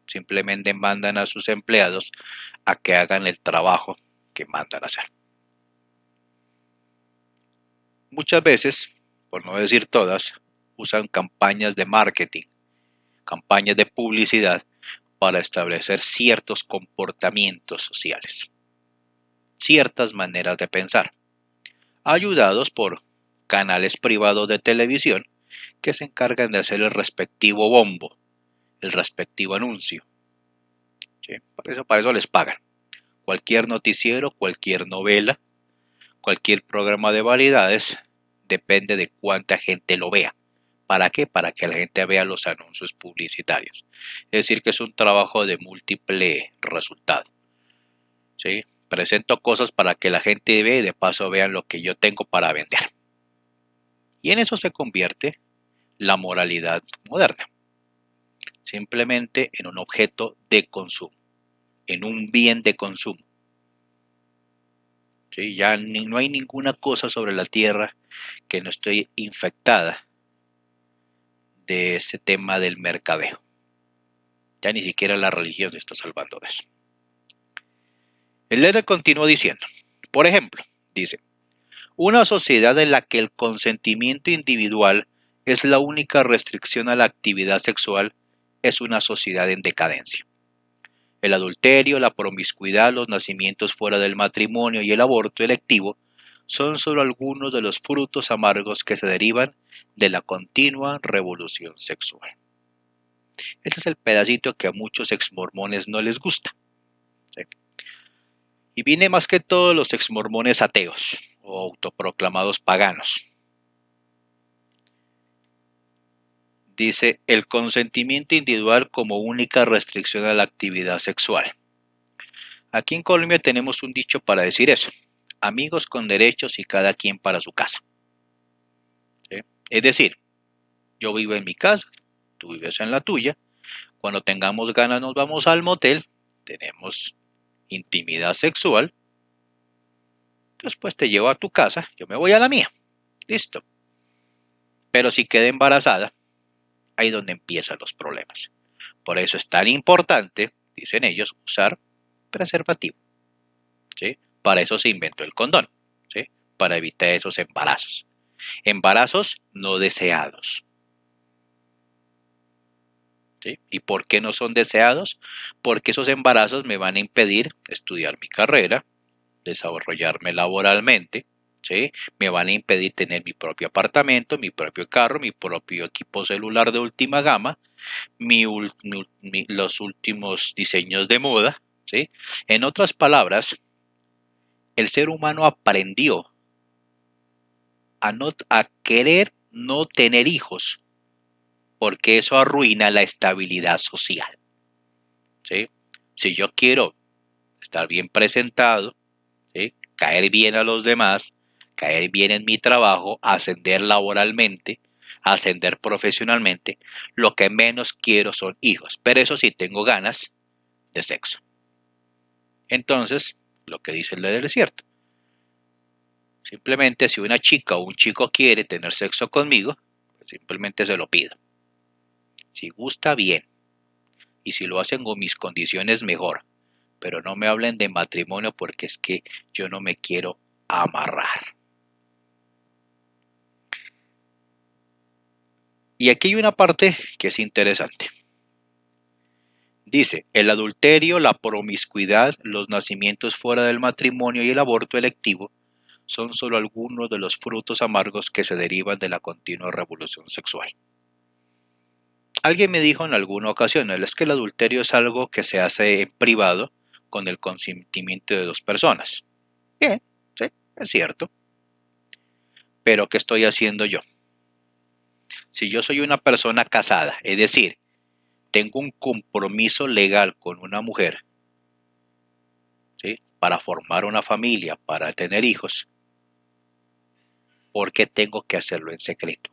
simplemente mandan a sus empleados a que hagan el trabajo que mandan a hacer. Muchas veces, por no decir todas, usan campañas de marketing, campañas de publicidad para establecer ciertos comportamientos sociales, ciertas maneras de pensar, ayudados por canales privados de televisión que se encargan de hacer el respectivo bombo, el respectivo anuncio. ¿Sí? Para eso les pagan. Cualquier noticiero, cualquier novela, cualquier programa de variedades, depende de cuánta gente lo vea. ¿Para qué? Para que la gente vea los anuncios publicitarios. Es decir, que es un trabajo de múltiple resultado. ¿Sí? Presento cosas para que la gente vea y de paso vean lo que yo tengo para vender. Y en eso se convierte la moralidad moderna. Simplemente en un objeto de consumo, en un bien de consumo. ¿Sí? Ya no hay ninguna cosa sobre la tierra que no esté infectada de ese tema del mercadeo. Ya ni siquiera la religión se está salvando de eso. El líder continúa diciendo, por ejemplo, dice, una sociedad en la que el consentimiento individual es la única restricción a la actividad sexual es una sociedad en decadencia. El adulterio, la promiscuidad, los nacimientos fuera del matrimonio y el aborto electivo son solo algunos de los frutos amargos que se derivan de la continua revolución sexual. Ese es el pedacito que a muchos exmormones no les gusta. ¿Sí? Y viene más que todo los exmormones ateos o autoproclamados paganos. Dice el consentimiento individual como única restricción a la actividad sexual. Aquí en Colombia tenemos un dicho para decir eso. Amigos con derechos y cada quien para su casa. ¿Sí? Es decir, yo vivo en mi casa, tú vives en la tuya. Cuando tengamos ganas nos vamos al motel, tenemos intimidad sexual. Después te llevo a tu casa, yo me voy a la mía. Listo. Pero si queda embarazada, ahí es donde empiezan los problemas. Por eso es tan importante, dicen ellos, usar preservativo. ¿Sí? Para eso se inventó el condón. ¿Sí? Para evitar esos embarazos. Embarazos no deseados. ¿Sí? ¿Y por qué no son deseados? Porque esos embarazos me van a impedir estudiar mi carrera, desarrollarme laboralmente, ¿sí? Me van a impedir tener mi propio apartamento, mi propio carro, mi propio equipo celular de última gama, los últimos diseños de moda, ¿sí? En otras palabras, el ser humano aprendió a querer no tener hijos, porque eso arruina la estabilidad social, ¿sí? Si yo quiero estar bien presentado, ¿sí? Caer bien a los demás, caer bien en mi trabajo, ascender laboralmente, ascender profesionalmente, lo que menos quiero son hijos, pero eso sí tengo ganas de sexo. Entonces, lo que dice el del desierto, simplemente si una chica o un chico quiere tener sexo conmigo, pues simplemente se lo pido. Si gusta, bien, y si lo hacen con mis condiciones, mejor, pero no me hablen de matrimonio porque es que yo no me quiero amarrar. Y aquí hay una parte que es interesante. Dice, el adulterio, la promiscuidad, los nacimientos fuera del matrimonio y el aborto electivo son solo algunos de los frutos amargos que se derivan de la continua revolución sexual. Alguien me dijo en alguna ocasión, es que el adulterio es algo que se hace en privado con el consentimiento de dos personas. Bien, sí, es cierto. Pero ¿qué estoy haciendo yo? Si yo soy una persona casada, es decir, tengo un compromiso legal con una mujer, ¿sí? Para formar una familia, para tener hijos, ¿por qué tengo que hacerlo en secreto?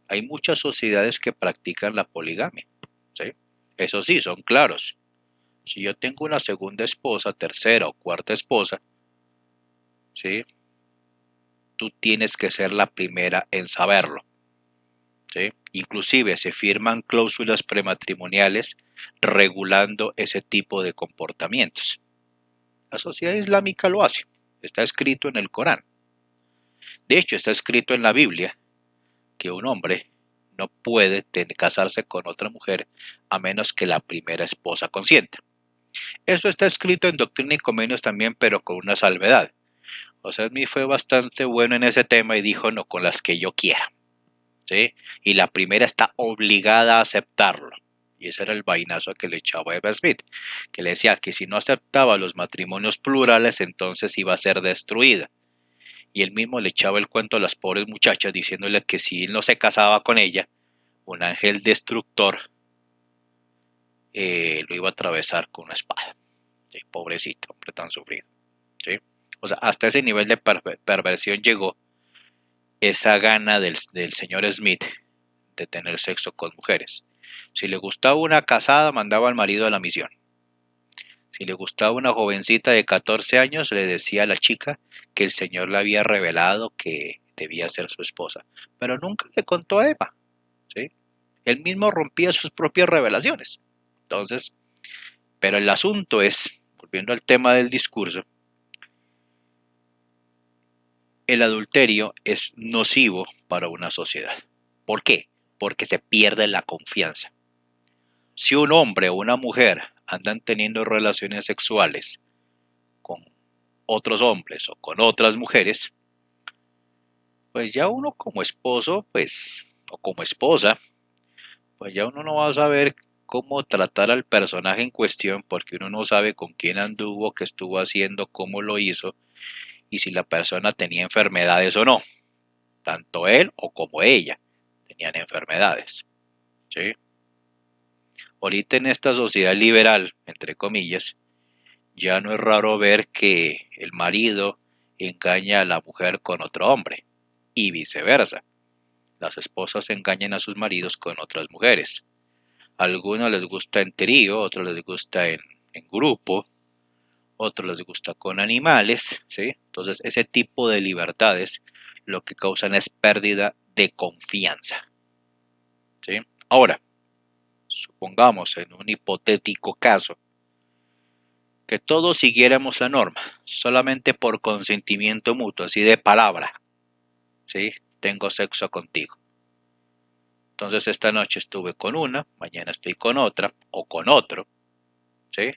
Hay muchas sociedades que practican la poligamia, ¿sí? Eso sí, son claros. Si yo tengo una segunda esposa, tercera o cuarta esposa, ¿sí? Tú tienes que ser la primera en saberlo, ¿sí? Inclusive se firman cláusulas prematrimoniales regulando ese tipo de comportamientos. La sociedad islámica lo hace, está escrito en el Corán. De hecho, está escrito en la Biblia que un hombre no puede casarse con otra mujer a menos que la primera esposa consienta. Eso está escrito en Doctrina y Convenios también, pero con una salvedad. O sea, Smith fue bastante bueno en ese tema y dijo no con las que yo quiera, ¿sí? Y la primera está obligada a aceptarlo. Y ese era el vainazo que le echaba Eva Smith, que le decía que si no aceptaba los matrimonios plurales, entonces iba a ser destruida. Y él mismo le echaba el cuento a las pobres muchachas diciéndole que si él no se casaba con ella, un ángel destructor lo iba a atravesar con una espada. ¿Sí? Pobrecito, hombre tan sufrido. ¿Sí? O sea, hasta ese nivel de perversión llegó esa gana del señor Smith de tener sexo con mujeres. Si le gustaba una casada, mandaba al marido a la misión. Si le gustaba una jovencita de 14 años, le decía a la chica que el Señor le había revelado que debía ser su esposa. Pero nunca le contó a Eva. ¿Sí? Él mismo rompía sus propias revelaciones. Entonces, pero el asunto es, volviendo al tema del discurso, el adulterio es nocivo para una sociedad. ¿Por qué? Porque se pierde la confianza. Si un hombre o una mujer andan teniendo relaciones sexuales con otros hombres o con otras mujeres, pues ya uno como esposo, pues, o como esposa, pues ya uno no va a saber cómo tratar al personaje en cuestión porque uno no sabe con quién anduvo, qué estuvo haciendo, cómo lo hizo y si la persona tenía enfermedades o no. Tanto él o como ella tenían enfermedades. ¿Sí? Ahorita en esta sociedad liberal, entre comillas, ya no es raro ver que el marido engaña a la mujer con otro hombre y viceversa. Las esposas engañan a sus maridos con otras mujeres. A algunos les gusta en trío, a otros les gusta en grupo, a otros les gusta con animales, ¿sí? Entonces ese tipo de libertades lo que causan es pérdida de confianza, ¿sí? Ahora, supongamos en un hipotético caso que todos siguiéramos la norma, solamente por consentimiento mutuo, así de palabra, ¿sí? Tengo sexo contigo. Entonces esta noche estuve con una, mañana estoy con otra o con otro, ¿sí?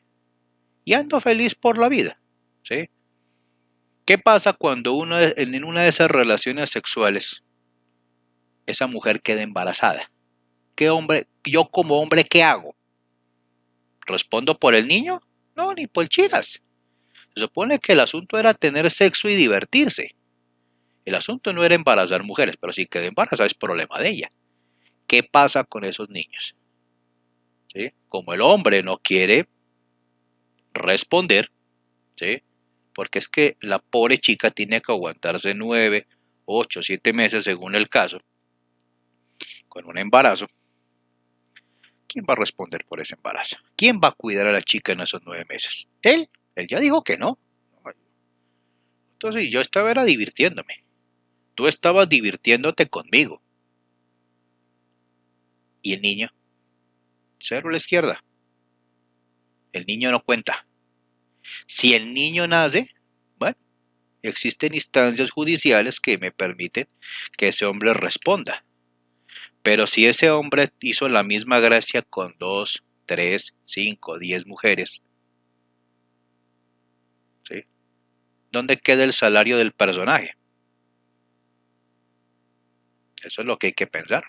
Y ando feliz por la vida, ¿sí? ¿Qué pasa cuando uno en una de esas relaciones sexuales, esa mujer queda embarazada? ¿Qué hombre, yo como hombre, qué hago? ¿Respondo por el niño? No, ni por chiras. Se supone que el asunto era tener sexo y divertirse. El asunto no era embarazar mujeres, pero si quedó embarazada es problema de ella. ¿Qué pasa con esos niños? ¿Sí? Como el hombre no quiere responder, ¿sí? Porque es que la pobre chica tiene que aguantarse 9, 8, 7 meses según el caso, con un embarazo. ¿Quién va a responder por ese embarazo? ¿Quién va a cuidar a la chica en esos 9 meses? Él. Él ya dijo que no. Entonces yo estaba era divirtiéndome. Tú estabas divirtiéndote conmigo. ¿Y el niño? Cero a la izquierda. El niño no cuenta. Si el niño nace, bueno, existen instancias judiciales que me permiten que ese hombre responda. Pero si ese hombre hizo la misma gracia con 2, 3, 5, 10 mujeres, ¿sí? ¿Dónde queda el salario del personaje? Eso es lo que hay que pensar,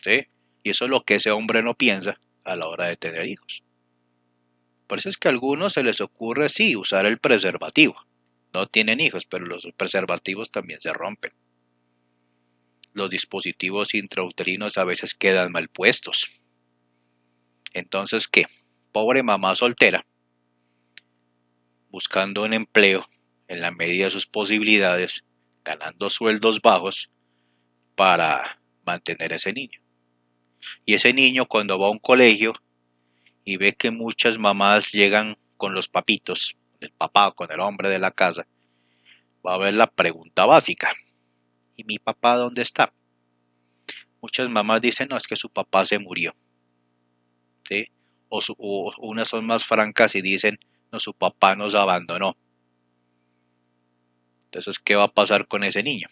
¿sí? Y eso es lo que ese hombre no piensa a la hora de tener hijos. Por eso es que a algunos se les ocurre, sí, usar el preservativo. No tienen hijos, pero los preservativos también se rompen. Los dispositivos intrauterinos a veces quedan mal puestos. Entonces, ¿qué? Pobre mamá soltera, buscando un empleo en la medida de sus posibilidades, ganando sueldos bajos para mantener a ese niño. Y ese niño cuando va a un colegio y ve que muchas mamás llegan con los papitos, el papá con el hombre de la casa, va a ver la pregunta básica. ¿Y mi papá dónde está? Muchas mamás dicen, no, es que su papá se murió, ¿sí? O unas son más francas y dicen, no, su papá nos abandonó. Entonces, ¿qué va a pasar con ese niño?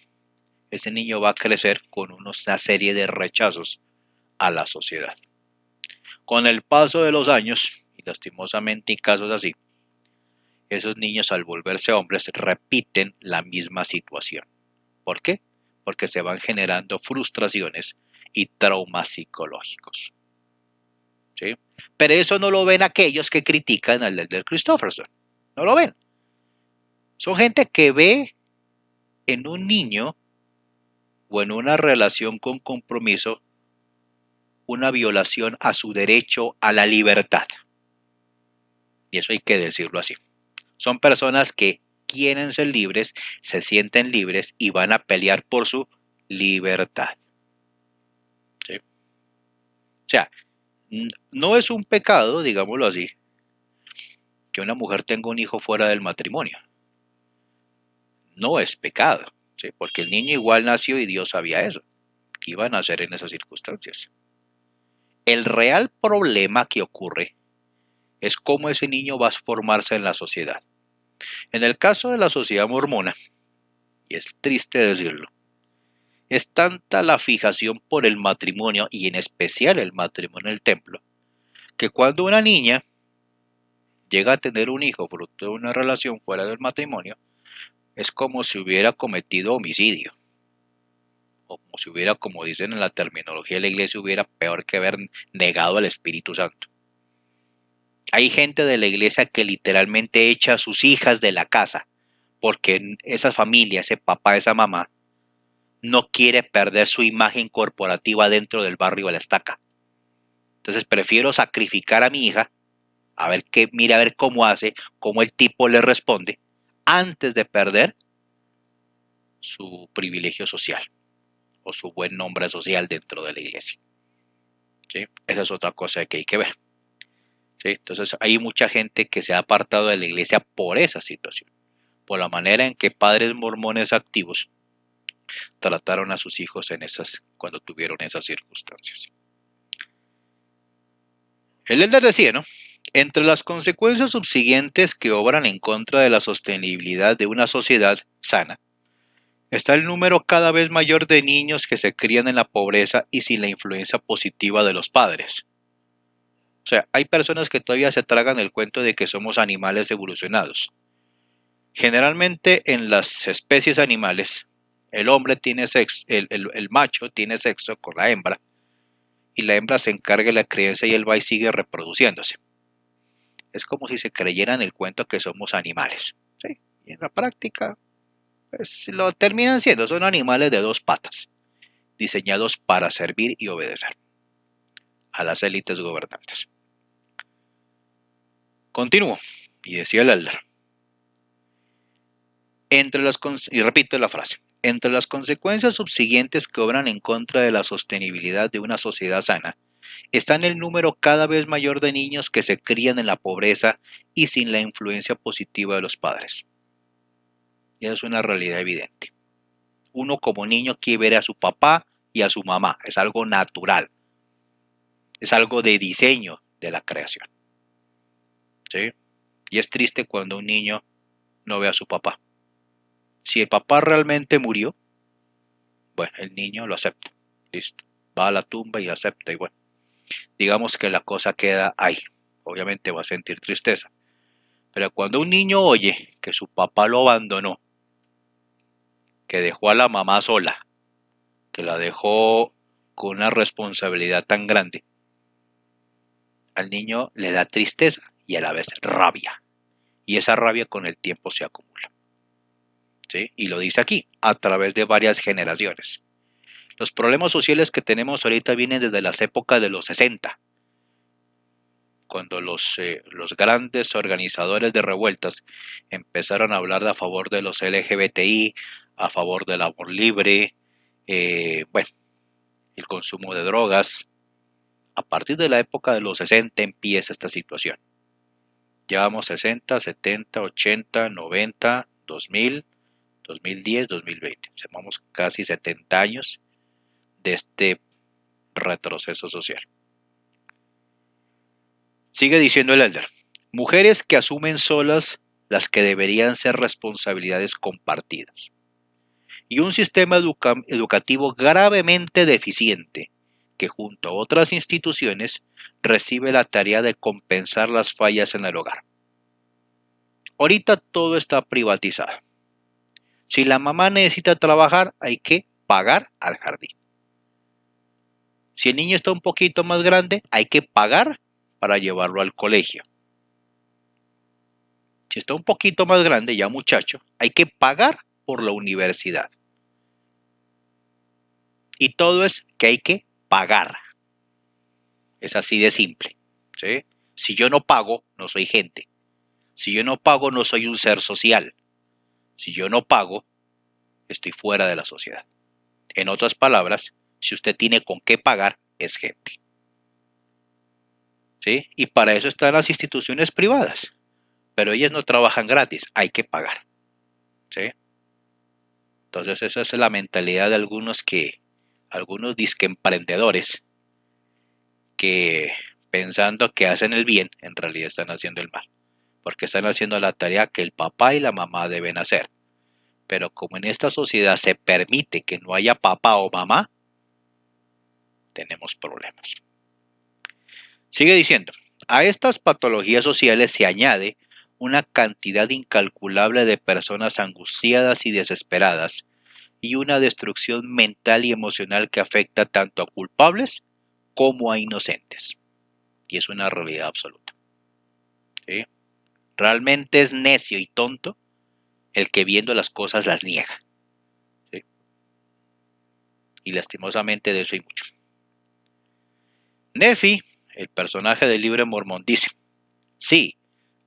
Ese niño va a crecer con una serie de rechazos a la sociedad. Con el paso de los años, y lastimosamente en casos así, esos niños al volverse hombres repiten la misma situación. ¿Por qué? Porque se van generando frustraciones y traumas psicológicos. ¿Sí? Pero eso no lo ven aquellos que critican al Elder Christopherson. No lo ven. Son gente que ve en un niño o en una relación con compromiso una violación a su derecho a la libertad. Y eso hay que decirlo así. Son personas que quieren ser libres, se sienten libres y van a pelear por su libertad. ¿Sí? O sea, no es un pecado, digámoslo así, que una mujer tenga un hijo fuera del matrimonio. No es pecado, ¿sí? Porque el niño igual nació y Dios sabía eso, que iban a nacer en esas circunstancias. El real problema que ocurre es cómo ese niño va a formarse en la sociedad. En el caso de la sociedad mormona, y es triste decirlo, es tanta la fijación por el matrimonio y en especial el matrimonio en el templo, que cuando una niña llega a tener un hijo fruto de una relación fuera del matrimonio, es como si hubiera cometido homicidio. o como si hubiera, como dicen en la terminología de la iglesia, hubiera peor que haber negado al Espíritu Santo. Hay gente de la iglesia que literalmente echa a sus hijas de la casa porque esa familia, ese papá, esa mamá, no quiere perder su imagen corporativa dentro del barrio de la estaca. Entonces prefiero sacrificar a mi hija, a ver qué, mire a ver cómo hace, cómo el tipo le responde, antes de perder su privilegio social o su buen nombre social dentro de la iglesia. ¿Sí? Esa es otra cosa que hay que ver. ¿Sí? Entonces hay mucha gente que se ha apartado de la iglesia por esa situación, por la manera en que padres mormones activos trataron a sus hijos cuando tuvieron esas circunstancias. El Elder decía, ¿no? Entre las consecuencias subsiguientes que obran en contra de la sostenibilidad de una sociedad sana, está el número cada vez mayor de niños que se crían en la pobreza y sin la influencia positiva de los padres. O sea, hay personas que todavía se tragan el cuento de que somos animales evolucionados. Generalmente en las especies animales, el hombre tiene sexo, el macho tiene sexo con la hembra y la hembra se encarga de la crianza y él va y sigue reproduciéndose. Es como si se creyeran el cuento que somos animales. ¿Sí? Y en la práctica, pues lo terminan siendo, son animales de dos patas, diseñados para servir y obedecer a las élites gobernantes. Continúo, y decía el Elder. Y repito la frase. Entre las consecuencias subsiguientes que obran en contra de la sostenibilidad de una sociedad sana, está en el número cada vez mayor de niños que se crían en la pobreza y sin la influencia positiva de los padres. Y es una realidad evidente. Uno como niño quiere ver a su papá y a su mamá. Es algo natural. Es algo de diseño de la creación. ¿Sí? Y es triste cuando un niño no ve a su papá. Si el papá realmente murió, bueno, el niño lo acepta. Listo. Va a la tumba y acepta. Y bueno, digamos que la cosa queda ahí. Obviamente va a sentir tristeza. Pero cuando un niño oye que su papá lo abandonó, que dejó a la mamá sola, que la dejó con una responsabilidad tan grande, al niño le da tristeza y a la vez rabia. Y esa rabia con el tiempo se acumula. ¿Sí? Y lo dice aquí, a través de varias generaciones. Los problemas sociales que tenemos ahorita vienen desde las épocas de los 60, cuando los grandes organizadores de revueltas empezaron a hablar a favor de los LGBTI, a favor del amor libre, bueno, el consumo de drogas. A partir de la época de los 60 empieza esta situación. Llevamos 60, 70, 80, 90, 2000, 2010, 2020. Llevamos casi 70 años de este retroceso social. Sigue diciendo el Elder. Mujeres que asumen solas las que deberían ser responsabilidades compartidas. Y un sistema educativo gravemente deficiente que junto a otras instituciones recibe la tarea de compensar las fallas en el hogar. Ahorita todo está privatizado. Si la mamá necesita trabajar, hay que pagar al jardín. Si el niño está un poquito más grande, hay que pagar para llevarlo al colegio. Si está un poquito más grande, ya muchacho, hay que pagar por la universidad. Y todo es que hay que pagar. Es así de simple. ¿Sí? Si yo no pago, no soy gente. Si yo no pago, no soy un ser social. Si yo no pago, estoy fuera de la sociedad. En otras palabras, si usted tiene con qué pagar, es gente. ¿Sí? Y para eso están las instituciones privadas. Pero ellas no trabajan gratis, hay que pagar. ¿Sí? Entonces esa es la mentalidad de algunos disque emprendedores que pensando que hacen el bien, en realidad están haciendo el mal. Porque están haciendo la tarea que el papá y la mamá deben hacer. Pero como en esta sociedad se permite que no haya papá o mamá, tenemos problemas. Sigue diciendo, a estas patologías sociales se añade una cantidad incalculable de personas angustiadas y desesperadas y una destrucción mental y emocional que afecta tanto a culpables como a inocentes. Y es una realidad absoluta. ¿Sí? Realmente es necio y tonto el que viendo las cosas las niega. ¿Sí? Y lastimosamente de eso hay mucho. Nefi, el personaje del libro de Mormón, dice: sí,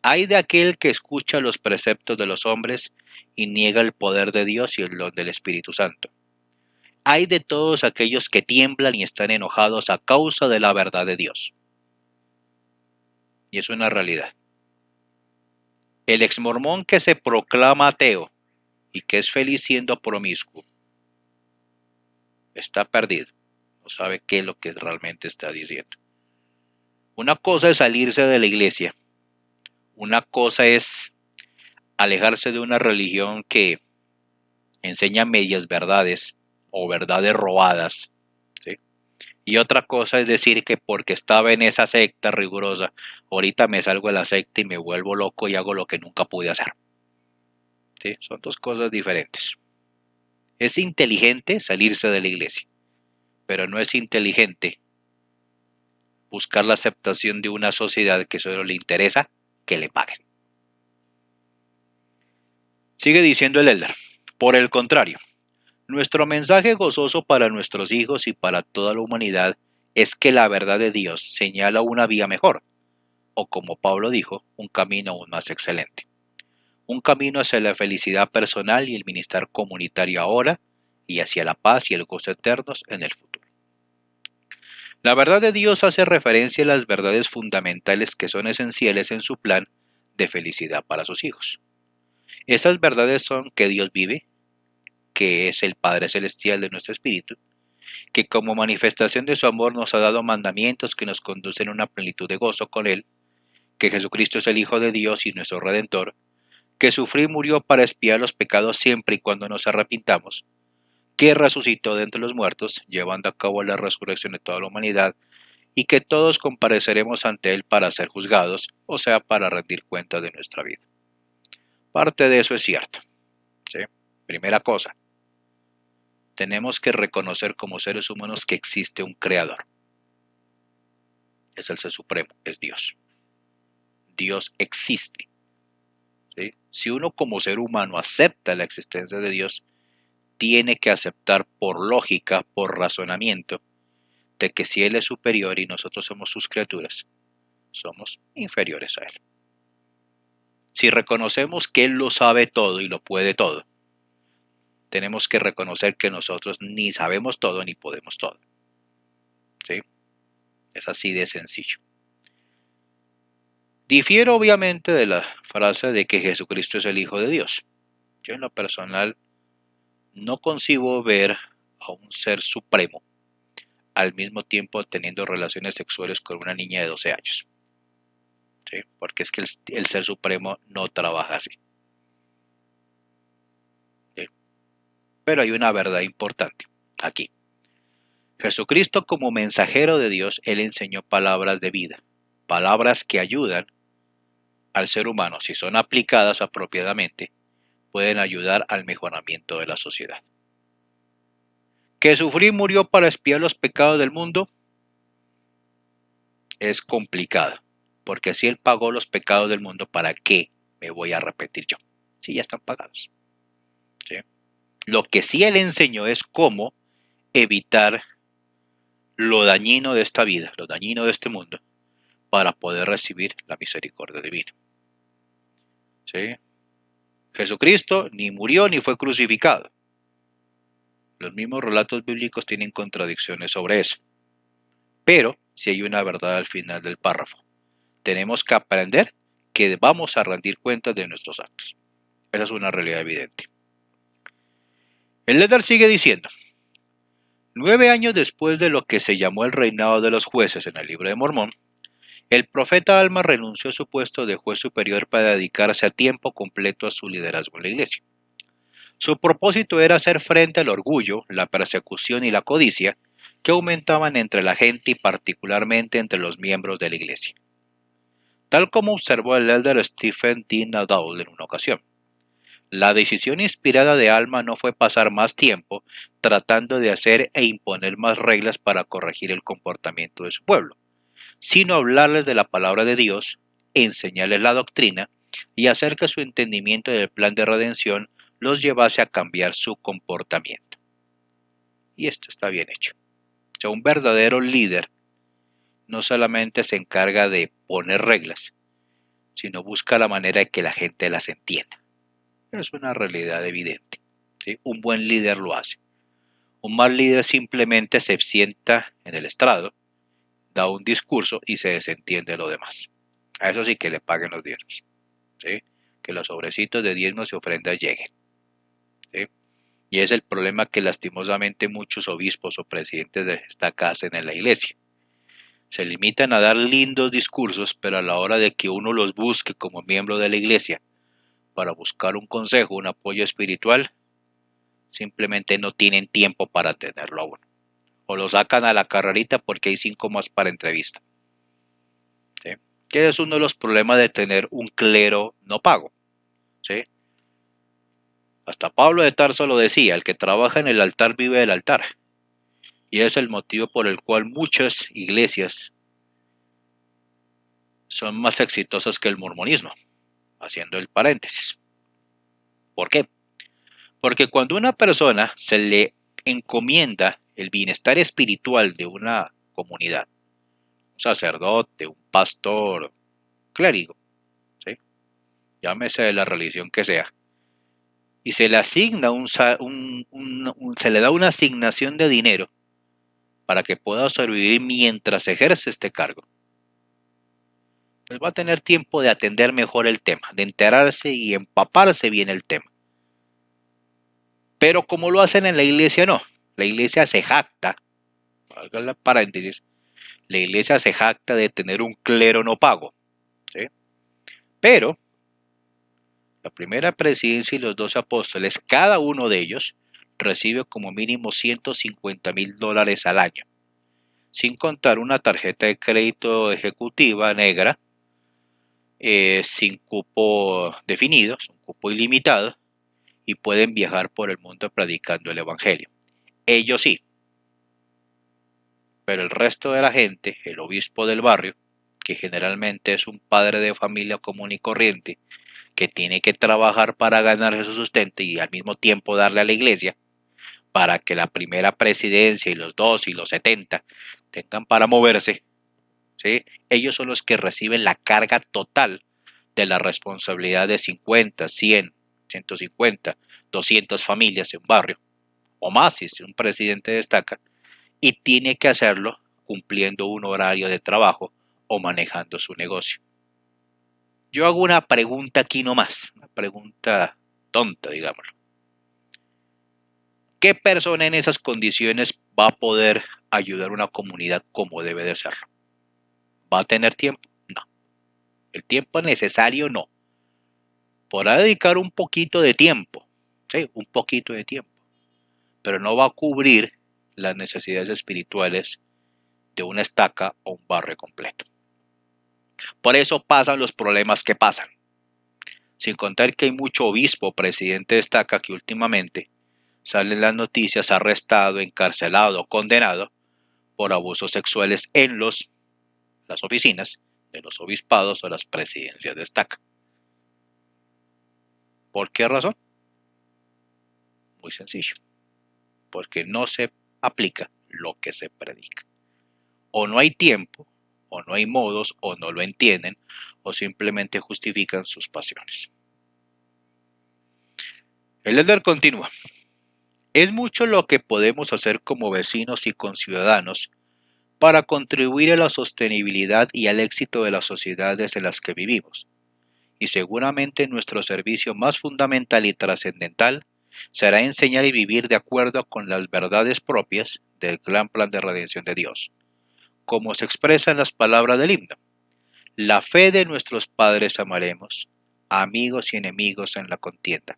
hay de aquel que escucha los preceptos de los hombres y niega el poder de Dios y el don del Espíritu Santo. Hay de todos aquellos que tiemblan y están enojados a causa de la verdad de Dios. Y es una realidad. El exmormón que se proclama ateo y que es feliz siendo promiscuo está perdido. No sabe qué es lo que realmente está diciendo. Una cosa es salirse de la iglesia. Una cosa es alejarse de una religión que enseña medias verdades o verdades robadas, ¿sí? Y otra cosa es decir que porque estaba en esa secta rigurosa, ahorita me salgo de la secta y me vuelvo loco y hago lo que nunca pude hacer. ¿Sí? Son dos cosas diferentes. Es inteligente salirse de la iglesia, pero no es inteligente buscar la aceptación de una sociedad que solo le interesa que le paguen. Sigue diciendo el elder: por el contrario, nuestro mensaje gozoso para nuestros hijos y para toda la humanidad es que la verdad de Dios señala una vía mejor, o como Pablo dijo, un camino aún más excelente. Un camino hacia la felicidad personal y el bienestar comunitario ahora, y hacia la paz y el gozo eternos en el futuro. La verdad de Dios hace referencia a las verdades fundamentales que son esenciales en su plan de felicidad para sus hijos. Esas verdades son que Dios vive, que es el Padre Celestial de nuestro espíritu, que como manifestación de su amor nos ha dado mandamientos que nos conducen a una plenitud de gozo con Él, que Jesucristo es el Hijo de Dios y nuestro Redentor, que sufrió y murió para expiar los pecados siempre y cuando nos arrepintamos, que resucitó de entre los muertos, llevando a cabo la resurrección de toda la humanidad, y que todos compareceremos ante Él para ser juzgados, o sea, para rendir cuenta de nuestra vida. Parte de eso es cierto. ¿Sí? Primera cosa, tenemos que reconocer como seres humanos que existe un creador. Es el Ser Supremo, es Dios. Dios existe. ¿Sí? Si uno como ser humano acepta la existencia de Dios, tiene que aceptar por lógica, por razonamiento, de que si Él es superior y nosotros somos sus criaturas, somos inferiores a Él. Si reconocemos que Él lo sabe todo y lo puede todo, tenemos que reconocer que nosotros ni sabemos todo ni podemos todo. ¿Sí? Es así de sencillo. Difiero obviamente de la frase de que Jesucristo es el Hijo de Dios. Yo en lo personal no concibo ver a un ser supremo al mismo tiempo teniendo relaciones sexuales con una niña de 12 años. ¿Sí? Porque es que el ser supremo no trabaja así. ¿Sí? Pero hay una verdad importante aquí. Jesucristo como mensajero de Dios, Él enseñó palabras de vida, palabras que ayudan al ser humano, si son aplicadas apropiadamente, pueden ayudar al mejoramiento de la sociedad. Que sufrió y murió para expiar los pecados del mundo es complicado, porque si Él pagó los pecados del mundo, ¿para qué me voy a repetir yo? Si ya están pagados. ¿Sí? Lo que sí Él enseñó es cómo evitar lo dañino de esta vida, lo dañino de este mundo, para poder recibir la misericordia divina. ¿Sí? Jesucristo ni murió ni fue crucificado. Los mismos relatos bíblicos tienen contradicciones sobre eso. Pero si hay una verdad al final del párrafo. Tenemos que aprender que vamos a rendir cuentas de nuestros actos. Esa es una realidad evidente. El líder sigue diciendo: 9 años después de lo que se llamó el reinado de los jueces en el libro de Mormón, el profeta Alma renunció a su puesto de juez superior para dedicarse a tiempo completo a su liderazgo en la iglesia. Su propósito era hacer frente al orgullo, la persecución y la codicia que aumentaban entre la gente y particularmente entre los miembros de la iglesia. Tal como observó el elder Stephen D. Nadal en una ocasión, La decisión inspirada de Alma no fue pasar más tiempo tratando de hacer e imponer más reglas para corregir el comportamiento de su pueblo, sino hablarles de la palabra de Dios, enseñarles la doctrina y hacer que su entendimiento del plan de redención los llevase a cambiar su comportamiento. Y esto está bien hecho. O sea, un verdadero líder no solamente se encarga de poner reglas, sino busca la manera de que la gente las entienda. Es una realidad evidente, ¿sí? Un buen líder lo hace. Un mal líder simplemente se sienta en el estrado, da un discurso y se desentiende de lo demás. A eso sí que le paguen los diezmos, ¿sí? Que los sobrecitos de diezmos y ofrendas lleguen, ¿sí? Y es el problema que lastimosamente muchos obispos o presidentes de esta casa hacen en la iglesia. Se limitan a dar lindos discursos, pero a la hora de que uno los busque como miembro de la iglesia para buscar un consejo, un apoyo espiritual, simplemente no tienen tiempo para tenerlo aún. O lo sacan a la carrerita porque hay 5 más para entrevista, ¿sí? Que es uno de los problemas de tener un clero no pago, ¿sí? Hasta Pablo de Tarso lo decía, el que trabaja en el altar vive del altar. Y es el motivo por el cual muchas iglesias son más exitosas que el mormonismo, haciendo el paréntesis. ¿Por qué? Porque cuando una persona se le encomienda el bienestar espiritual de una comunidad, un sacerdote, un pastor, clérigo, ¿sí? Llámese de la religión que sea, y se le asigna se le da una asignación de dinero para que pueda sobrevivir mientras ejerce este cargo, pues va a tener tiempo de atender mejor el tema, de enterarse y empaparse bien el tema. Pero como lo hacen en la iglesia, no. La iglesia se jacta, valga la paréntesis, la iglesia se jacta de tener un clero no pago, ¿sí? Pero la primera presidencia y los 12 apóstoles, cada uno de ellos recibe como mínimo $150,000 al año, sin contar una tarjeta de crédito ejecutiva negra, sin cupo definido, un cupo ilimitado, y pueden viajar por el mundo predicando el evangelio. Ellos sí, pero el resto de la gente, el obispo del barrio, que generalmente es un padre de familia común y corriente, que tiene que trabajar para ganarse su sustento y al mismo tiempo darle a la iglesia, para que la primera presidencia y los 2 y los 70 tengan para moverse, ¿sí? Ellos son los que reciben la carga total de la responsabilidad de 50, 100, 150, 200 familias en un barrio, o más si un presidente destaca, y tiene que hacerlo cumpliendo un horario de trabajo o manejando su negocio. Yo hago una pregunta aquí nomás, una pregunta tonta, digámoslo. ¿Qué persona en esas condiciones va a poder ayudar a una comunidad como debe de serlo? ¿Va a tener tiempo? No. El tiempo necesario no. Podrá dedicar un poquito de tiempo, ¿sí? Un poquito de tiempo, pero no va a cubrir las necesidades espirituales de una estaca o un barrio completo. Por eso pasan los problemas que pasan. Sin contar que hay mucho obispo, presidente de estaca que últimamente sale en las noticias arrestado, encarcelado, condenado por abusos sexuales en las oficinas de los obispados o las presidencias de estaca. ¿Por qué razón? Muy sencillo. Porque no se aplica lo que se predica. O no hay tiempo, o no hay modos, o no lo entienden, o simplemente justifican sus pasiones. El líder continúa. Es mucho lo que podemos hacer como vecinos y conciudadanos para contribuir a la sostenibilidad y al éxito de las sociedades en las que vivimos. Y seguramente nuestro servicio más fundamental y trascendental será enseñar y vivir de acuerdo con las verdades propias del gran plan de redención de Dios, como se expresa en las palabras del himno. La fe de nuestros padres amaremos, amigos y enemigos en la contienda.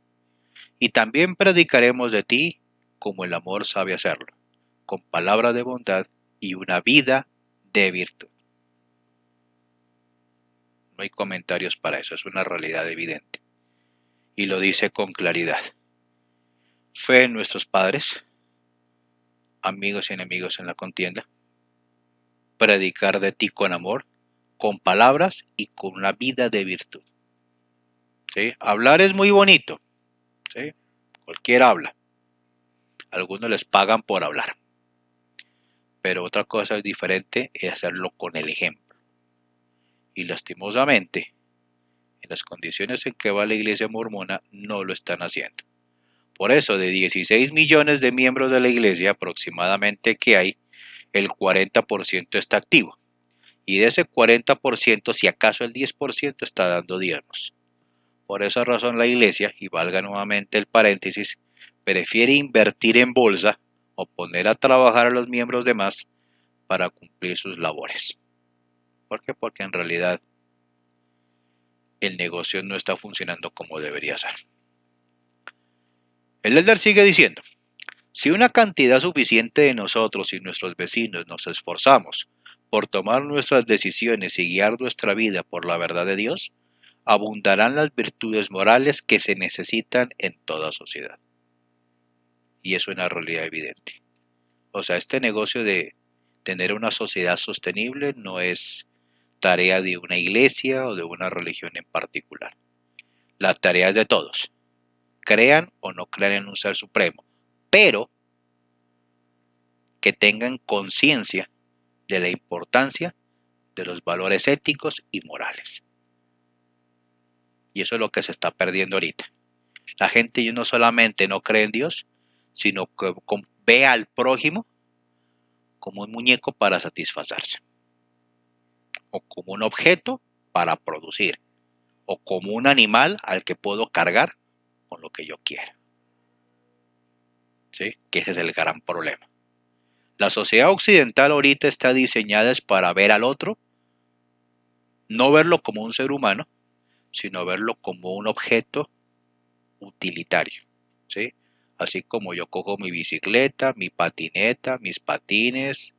Y también predicaremos de ti como el amor sabe hacerlo, con palabra de bondad y una vida de virtud. No hay comentarios para eso, es una realidad evidente. y lo dice con claridad. Fe en nuestros padres, amigos y enemigos en la contienda, predicar de ti con amor, con palabras y con una vida de virtud. ¿Sí? Hablar es muy bonito, ¿sí? Cualquiera habla, algunos les pagan por hablar, pero otra cosa es diferente es hacerlo con el ejemplo. Y lastimosamente, en las condiciones en que va la iglesia mormona, no lo están haciendo. Por eso, de 16 millones de miembros de la iglesia aproximadamente que hay, el 40% está activo. Y de ese 40%, si acaso el 10% está dando diezmos. Por esa razón la iglesia, y valga nuevamente el paréntesis, prefiere invertir en bolsa o poner a trabajar a los miembros de más para cumplir sus labores. ¿Por qué? Porque en realidad el negocio no está funcionando como debería ser. El líder sigue diciendo, si una cantidad suficiente de nosotros y nuestros vecinos nos esforzamos por tomar nuestras decisiones y guiar nuestra vida por la verdad de Dios, abundarán las virtudes morales que se necesitan en toda sociedad. Y es una realidad evidente. O sea, este negocio de tener una sociedad sostenible no es tarea de una iglesia o de una religión en particular. La tarea es de todos, crean o no crean en un ser supremo, pero que tengan conciencia de la importancia de los valores éticos y morales. Y eso es lo que se está perdiendo ahorita. La gente no solamente no cree en Dios, sino que ve al prójimo como un muñeco para satisfacerse, o como un objeto para producir, o como un animal al que puedo cargar con lo que yo quiera. ¿Sí? Que ese es el gran problema. La sociedad occidental ahorita está diseñada para ver al otro, no verlo como un ser humano, sino verlo como un objeto utilitario. ¿Sí? Así como yo cojo mi bicicleta, mi patineta, mis patines,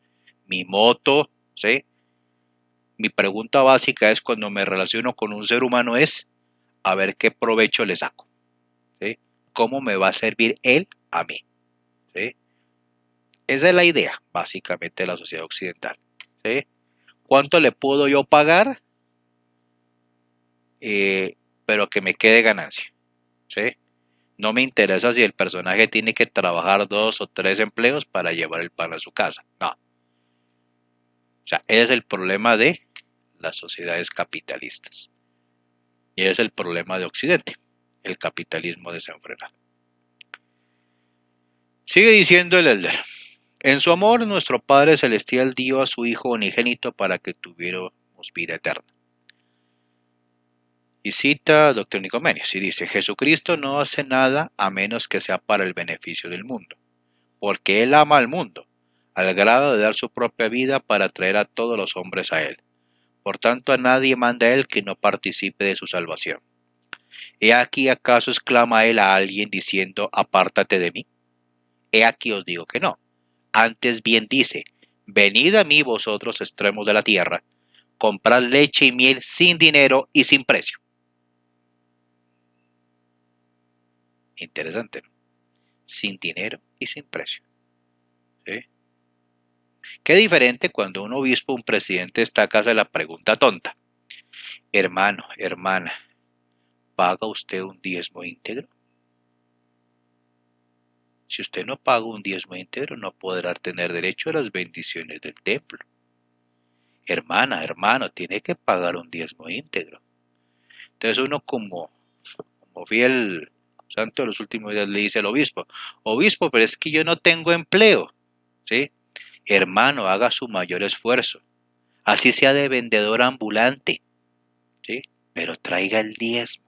mi moto, ¿sí? Mi pregunta básica es cuando me relaciono con un ser humano es a ver qué provecho le saco, ¿sí? ¿Cómo me va a servir él a mí? ¿Sí? Esa es la idea, básicamente, de la sociedad occidental, ¿sí? ¿Cuánto le puedo yo pagar? Pero que me quede ganancia, ¿sí? No me interesa si el personaje tiene que trabajar 2 o 3 empleos para llevar el pan a su casa. No. O sea, ese es el problema de las sociedades capitalistas. Y ese es el problema de Occidente, el capitalismo desenfrenado. Sigue diciendo el elder. En su amor, nuestro Padre Celestial dio a su Hijo unigénito para que tuviéramos vida eterna. Y cita a Dr. Nicomenios y dice, Jesucristo no hace nada a menos que sea para el beneficio del mundo, porque Él ama al mundo, al grado de dar su propia vida para traer a todos los hombres a Él. Por tanto, a nadie manda a Él que no participe de su salvación. ¿He aquí acaso exclama Él a alguien diciendo, apártate de mí? He aquí os digo que no. Antes bien dice, venid a mí vosotros extremos de la tierra, comprad leche y miel sin dinero y sin precio. Interesante, ¿no? Sin dinero y sin precio. ¿Sí? Qué diferente cuando un obispo o un presidente destaca hace la pregunta tonta. Hermano, hermana, ¿paga usted un diezmo íntegro? Si usted no paga un diezmo íntegro, no podrá tener derecho a las bendiciones del templo. Hermana, hermano, tiene que pagar un diezmo íntegro. Entonces uno como fiel santo de los últimos días le dice al obispo, obispo, pero es que yo no tengo empleo, ¿sí? Hermano, haga su mayor esfuerzo, así sea de vendedor ambulante, ¿sí? Pero traiga el diezmo,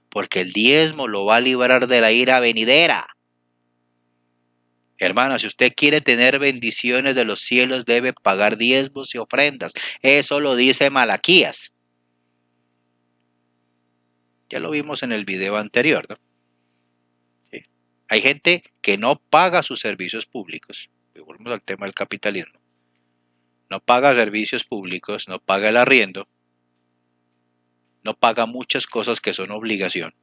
porque el diezmo lo va a librar de la ira venidera. Hermano, si usted quiere tener bendiciones de los cielos, debe pagar diezmos y ofrendas. Eso lo dice Malaquías. Ya lo vimos en el video anterior, ¿no? Sí. Hay gente que no paga sus servicios públicos. Volvemos al tema del capitalismo. No paga servicios públicos, no paga el arriendo, no paga muchas cosas que son obligación.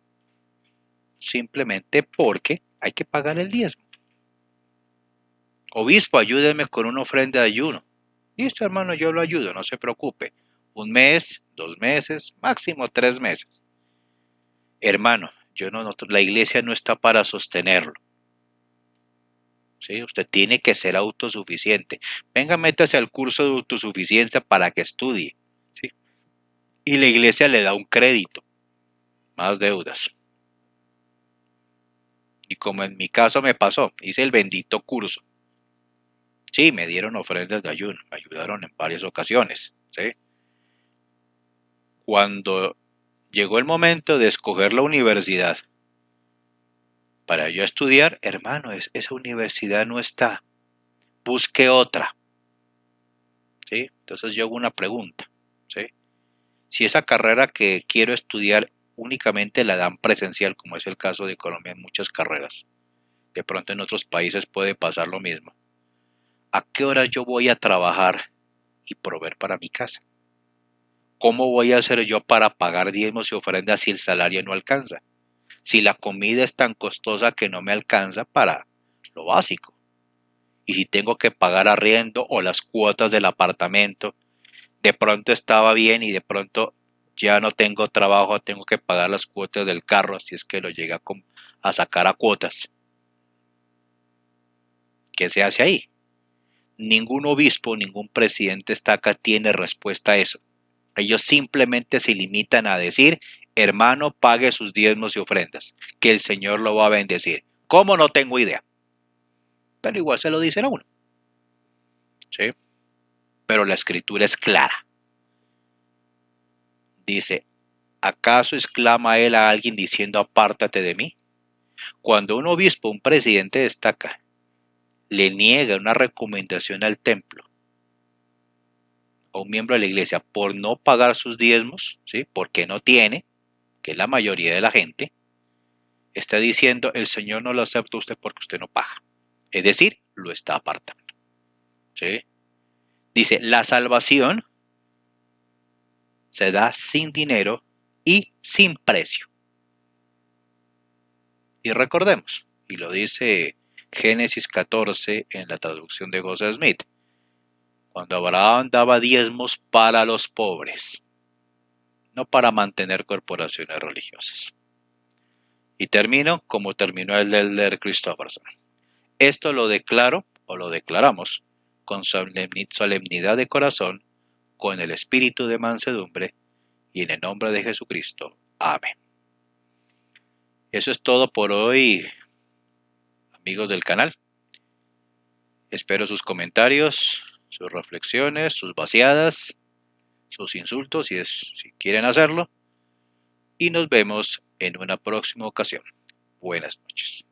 simplemente porque hay que pagar el diezmo. Obispo, ayúdeme con una ofrenda de ayuno. Listo, hermano, yo lo ayudo, no se preocupe. 1 mes, 2 meses, máximo 3 meses. Hermano, la iglesia no está para sostenerlo. ¿Sí? Usted tiene que ser autosuficiente. Venga, métase al curso de autosuficiencia para que estudie. ¿Sí? Y la iglesia le da un crédito, más deudas. Y como en mi caso me pasó, hice el bendito curso. Sí, me dieron ofrendas de ayuno, me ayudaron en varias ocasiones. ¿Sí? Cuando llegó el momento de escoger la universidad para yo estudiar, hermano, esa universidad no está. Busque otra. ¿Sí? Entonces yo hago una pregunta. ¿Sí? Si esa carrera que quiero estudiar únicamente la dan presencial, como es el caso de Colombia en muchas carreras, de pronto en otros países puede pasar lo mismo. ¿A qué hora yo voy a trabajar y proveer para mi casa? ¿Cómo voy a hacer yo para pagar diezmos y ofrendas si el salario no alcanza? Si la comida es tan costosa que no me alcanza para lo básico. Y si tengo que pagar arriendo o las cuotas del apartamento, de pronto estaba bien y de pronto ya no tengo trabajo, tengo que pagar las cuotas del carro, así es que lo llega a sacar a cuotas. ¿Qué se hace ahí? Ningún obispo, ningún presidente está acá tiene respuesta a eso. Ellos simplemente se limitan a decir, hermano, pague sus diezmos y ofrendas, que el Señor lo va a bendecir. ¿Cómo? No tengo idea. Pero igual se lo dicen a uno. ¿Sí? Pero la escritura es clara. Dice, ¿acaso exclama él a alguien diciendo apártate de mí? Cuando un obispo, un presidente destaca, le niega una recomendación al templo a un miembro de la iglesia por no pagar sus diezmos, ¿sí? Porque no tiene, que es la mayoría de la gente, está diciendo el Señor no lo acepta a usted porque usted no paga. Es decir, lo está apartando. ¿Sí? Dice, la salvación se da sin dinero y sin precio. Y recordemos, y lo dice Génesis 14 en la traducción de José Smith, cuando Abraham daba diezmos para los pobres, no para mantener corporaciones religiosas. Y termino como terminó el Elder Christopherson. Esto lo declaro o lo declaramos con solemnidad de corazón, con el espíritu de mansedumbre y en el nombre de Jesucristo. Amén. Eso es todo por hoy, amigos del canal. Espero sus comentarios, sus reflexiones, sus vaciadas, sus insultos si quieren hacerlo. Y nos vemos en una próxima ocasión. Buenas noches.